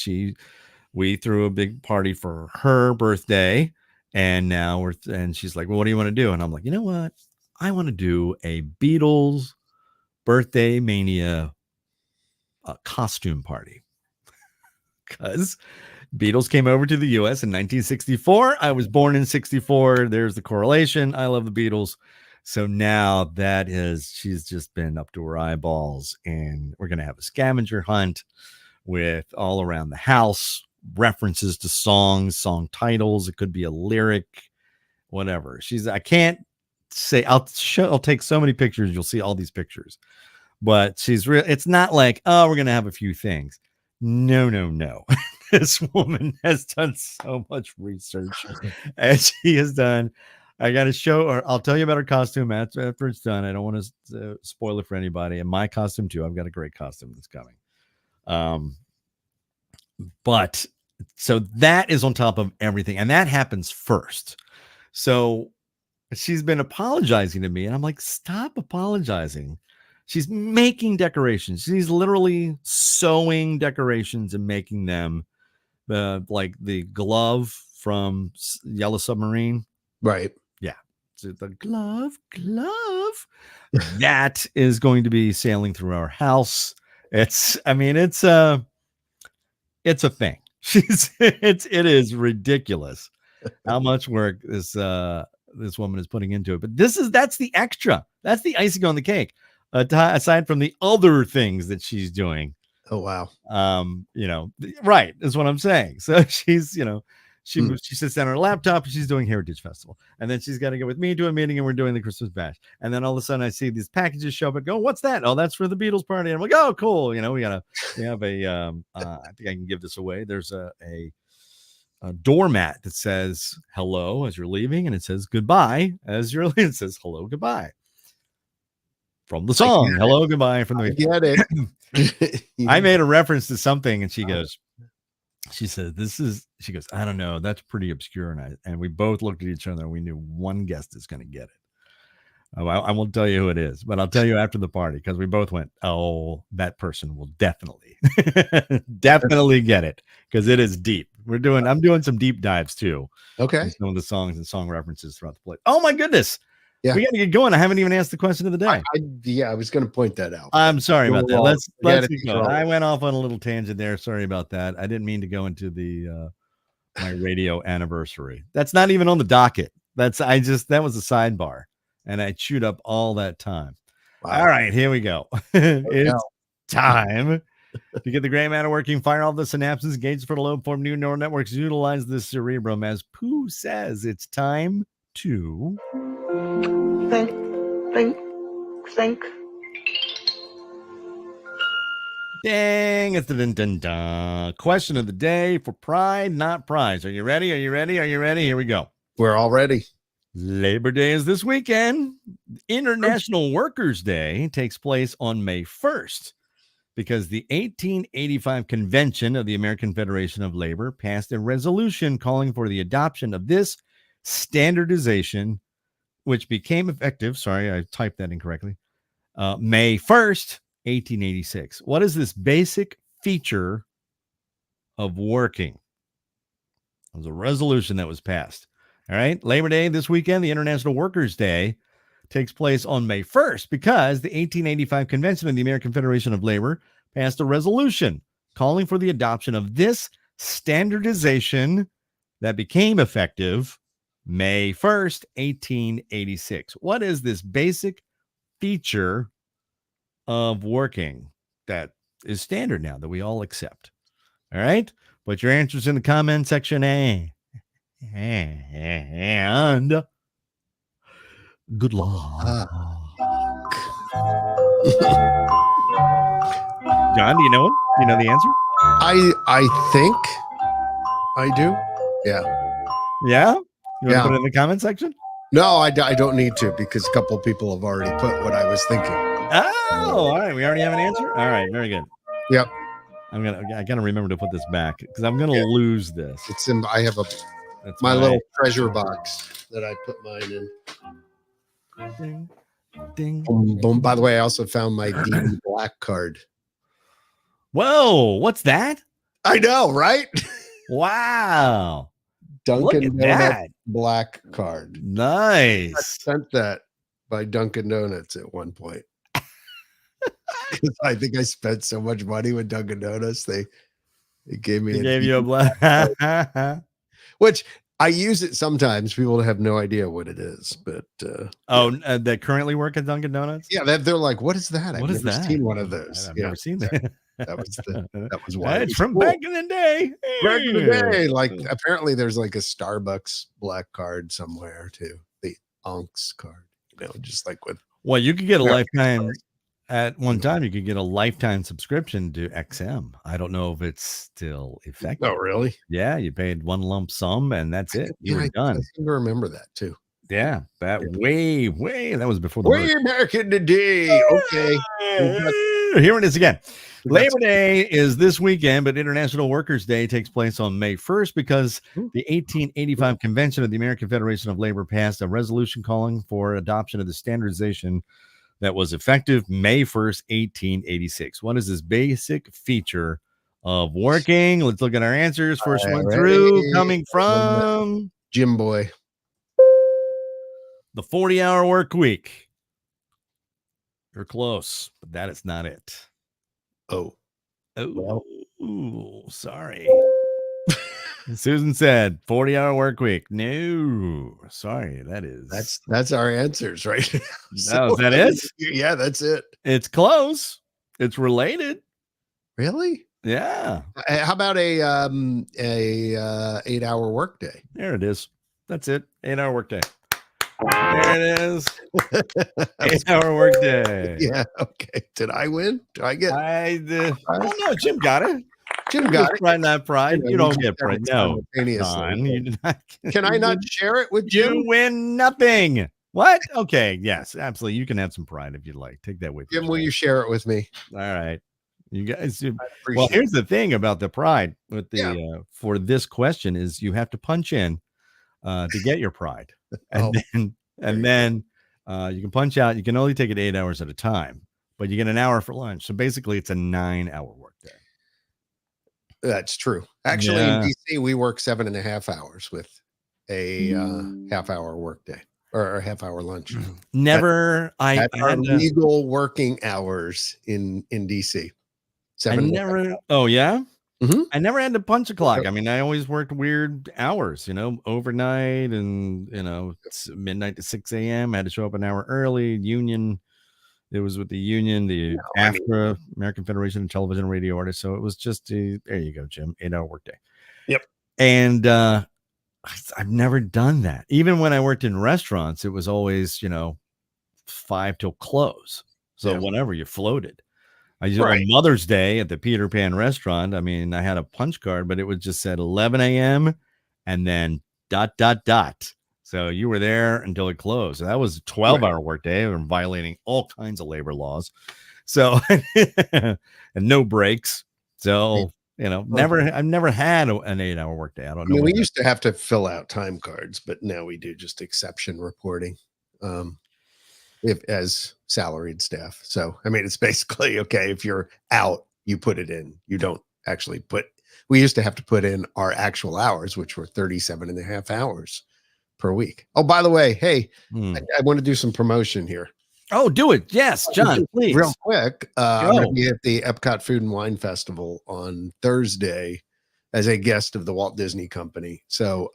we threw a big party for her birthday. And now she's like, well, what do you want to do? And I'm like, you know what? I want to do a Beatles birthday mania costume party. Because Beatles came over to the U.S. in 1964. I was born in 64. There's the correlation. I love the Beatles. So now she's just been up to her eyeballs, and we're going to have a scavenger hunt with all around the house, references to songs, song titles. It could be a lyric, whatever. I can't say, I'll take so many pictures. You'll see all these pictures, but it's not like, oh, we're going to have a few things. No. This woman has done so much research as she has done. I got to show her. I'll tell you about her costume after it's done. I don't want to spoil it for anybody. And my costume too. I've got a great costume that's coming. But so that is on top of everything. And that happens first. So she's been apologizing to me. And I'm like, stop apologizing. She's making decorations. She's literally sewing decorations and making them like the glove from Yellow Submarine. Right. Yeah. So the glove. That is going to be sailing through our house. It's a thing. It is ridiculous how much work this woman is putting into it. But that's the extra. That's the icing on the cake. Aside from the other things that she's doing. Oh, wow. Right. Is what I'm saying. So she's, she sits down on her laptop and she's doing Heritage Festival. And then she's got to go with me to a meeting and we're doing the Christmas bash. And then all of a sudden I see these packages show up and go, what's that? Oh, that's for the Beatles party. And I'm like, oh, cool. We have a, I think I can give this away. There's a doormat that says hello as you're leaving. And it says goodbye as you're leaving. It says hello, goodbye. From the song, hello, goodbye. From the get it. I made a reference to something, and she said, she goes, I don't know, that's pretty obscure. And we both looked at each other and we knew one guest is going to get it. I won't tell you who it is, but I'll tell you after the party because we both went, oh, that person will definitely get it because it is deep. I'm doing some deep dives too. Okay. Some of the songs and song references throughout the play. Oh my goodness. Yeah. We got to get going. I haven't even asked the question of the day. I was going to point that out. I'm sorry about that. Let's go. I went off on a little tangent there. Sorry about that. I didn't mean to go into the my radio anniversary. That's not even on the docket. That was a sidebar, and I chewed up all that time. Wow. All right, here we go. It's time to get the gray matter working. Fire all the synapses, engage for the low form new neural networks. Utilize the cerebrum, as Pooh says. It's time to. Think. Dang, it's the dun. Question of the day for pride, not prize. Are you ready? Here we go. We're all ready. Labor Day is this weekend. International Workers' Day takes place on May 1st. because the 1885 convention of the American Federation of Labor passed a resolution calling for the adoption of this standardization, which became effective. Sorry, I typed that incorrectly. May 1st, 1886. What is this basic feature of working? It was a resolution that was passed. All right. Labor Day this weekend, the International Workers' Day, takes place on May 1st because the 1885 convention of the American Federation of Labor passed a resolution calling for the adoption of this standardization that became effective May 1st, 1886. What is this basic feature of working that is standard now that we all accept? All right. Put your answers in the comment section. And good luck. John, do you know it? Do you know the answer? I think I do. Yeah. Yeah? You want to put it in the comment section? No, I don't need to because a couple of people have already put what I was thinking. Oh, all right. We already have an answer? All right. Very good. Yep. I gotta remember to put this back because I'm gonna lose this. It's in. I have my little treasure box that I put mine in. Ding, ding. Boom, boom. By the way, I also found my DB Black card. Whoa! What's that? I know, right? Wow! Dunkin' Donuts Black card. Nice. I sent that by Dunkin' Donuts at one point. I think I spent so much money with Dunkin' Donuts. They gave me. Gave you a black. Which I use it sometimes. People have no idea what it is, but that currently work at Dunkin' Donuts. Yeah, they're like, "What is that? I've never seen one of those. I've never seen that. That was why it's from cool. Back in the day. Back in the day, like apparently there's like a Starbucks black card somewhere too. The Onks card, just like with. Well, you could get a lifetime. At one time, you could get a lifetime subscription to XM. I don't know if it's still effective. Oh, really? Yeah, you paid one lump sum, and that's it. You were done. I seem to remember that too. Yeah, way. That was before the way back in the day. Okay, here it is again. Labor Day is this weekend, but International Workers' Day takes place on May 1st because the 1885 convention of the American Federation of Labor passed a resolution calling for adoption of the standardization that was effective May 1st, 1886. What is this basic feature of working? Let's look at our answers. First one through, coming from Jim Boy. The 40-hour work week. You're close, but that is not it. Oh, sorry. Susan said 40-hour work week. No, sorry, that's our answers, right? So, that is? Yeah, that's it. It's close. It's related. Really? Yeah. How about a 8-hour workday? There it is. That's it. 8-hour workday. There it is. 8-hour workday. Yeah. Okay. Did I win? Do I get? Oh no, Jim got it. Jim got it. Pride, not pride. You don't get pride. No. Can I not share it with you? You win nothing. What? Okay. Yes, absolutely. You can have some pride if you'd like. Take that with you. Jim, will you share it with me? All right. You guys. Well, here's the thing about the pride with the for this question is you have to punch in to get your pride, and then you can punch out. You can only take it 8 hours at a time, but you get an hour for lunch. So basically, it's a 9-hour workday. That's true. Actually, in DC, we work 7.5 hours with a half-hour workday or a half-hour lunch. Never. I had legal working hours in DC. Oh yeah. Mm-hmm. I never had to punch a clock. I mean, I always worked weird hours, overnight and, it's midnight to 6 a.m. I had to show up an hour early. Union. It was with the union, the AFTRA, American Federation of Television and Radio Artists. So it was just there you go, Jim, 8-hour workday. Yep. And I've never done that. Even when I worked in restaurants, it was always, 5 till close. So whenever you floated. I used on Mother's Day at the Peter Pan restaurant. I mean, I had a punch card, but it was just said 11 a.m. and then ... So you were there until it closed. So that was a 12-hour workday and violating all kinds of labor laws. So, and no breaks. So, I've never had an 8-hour workday. I don't know. I mean, we used to have to fill out time cards, but now we do just exception reporting. If as salaried staff. So, I mean, it's basically okay. If you're out, you put it in. You don't actually we used to have to put in our actual hours, which were 37 and a half hours per week. Oh, by the way, hey, I want to do some promotion here. Oh, do it. Yes, John, please. Real quick. I'm going to be at the Epcot Food and Wine Festival on Thursday as a guest of the Walt Disney Company. So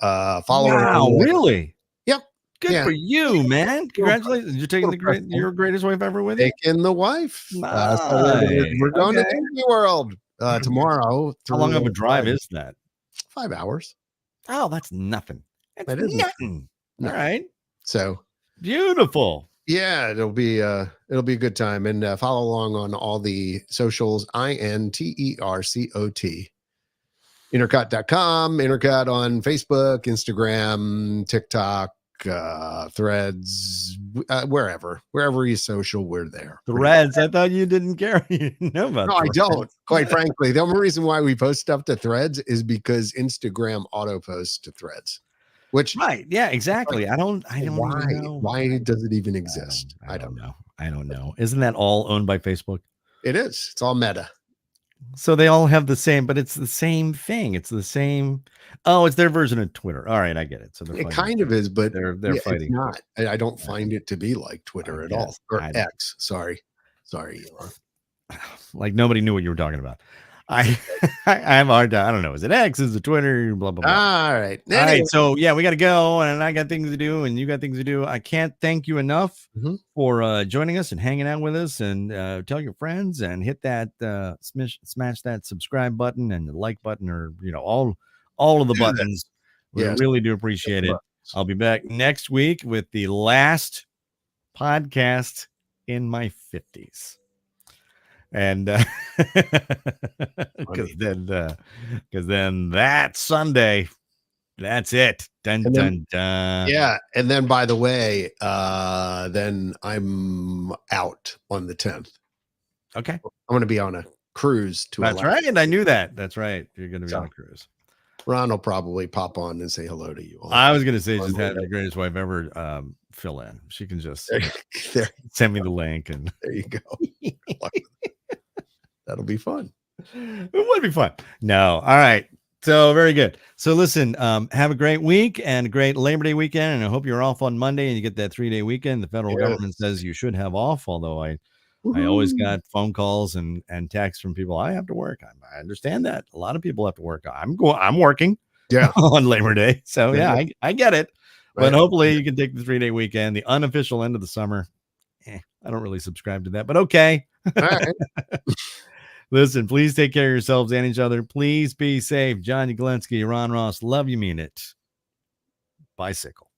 follow. Wow, really? Yep. Good for you, man. Congratulations. You're taking your greatest wife ever with you? Taking the wife. Nice. So we're going to Disney World tomorrow. How long of a drive is that? 5 hours. Oh, that's nothing. That's nothing. No. All right. So beautiful. Yeah, it'll be a good time. And follow along on all the socials. INTERCOT. Intercot.com, Intercot on Facebook, Instagram, TikTok, Threads, wherever you social, we're there. Threads. I thought you didn't care. You didn't know about. No, Threads. I don't. Quite frankly, the only reason why we post stuff to Threads is because Instagram auto posts to Threads. Which right? Yeah, exactly. I don't. Why does it even exist? I don't know. I don't know. Isn't that all owned by Facebook? It is. It's all Meta. So they all have the same, but it's the same thing. It's the same. Oh, it's their version of Twitter. All right, I get it. So it kind of is, but they're fighting. It's not. I don't find it to be like Twitter at all, or X. Sorry, Elon. Like nobody knew what you were talking about. I have a hard time. I don't know. Is it X? Is it Twitter? Blah blah blah. All right. All right. So yeah, we got to go, and I got things to do, and you got things to do. I can't thank you enough for joining us and hanging out with us, and tell your friends and hit that smash that subscribe button and the like button, or all of the buttons. We really do appreciate it. I'll be back next week with the last podcast in my 50s. And because then that Sunday, that's it. Dun, dun, dun. Yeah, and then by the way, then I'm out on the 10th. Okay, I'm going to be on a cruise to. That's right, and I knew that. That's right. You're going to be on a cruise. Ron will probably pop on and say hello to you all. I was going to say, just have the greatest wife ever fill in. She can just send me the link, and there you go. That'll be fun. It would be fun. No. All right. So very good. So listen, have a great week and a great Labor Day weekend. And I hope you're off on Monday and you get that 3-day weekend. The federal government says you should have off, although I always got phone calls and texts from people. I have to work. I understand that. A lot of people have to work. I'm working on Labor Day. So yeah, I get it. But hopefully you can take the 3-day weekend, the unofficial end of the summer. I don't really subscribe to that, but okay. All right. Listen, please take care of yourselves and each other. Please be safe. Johnny Glenski, Ron Ross, love you, mean it. Bicycle.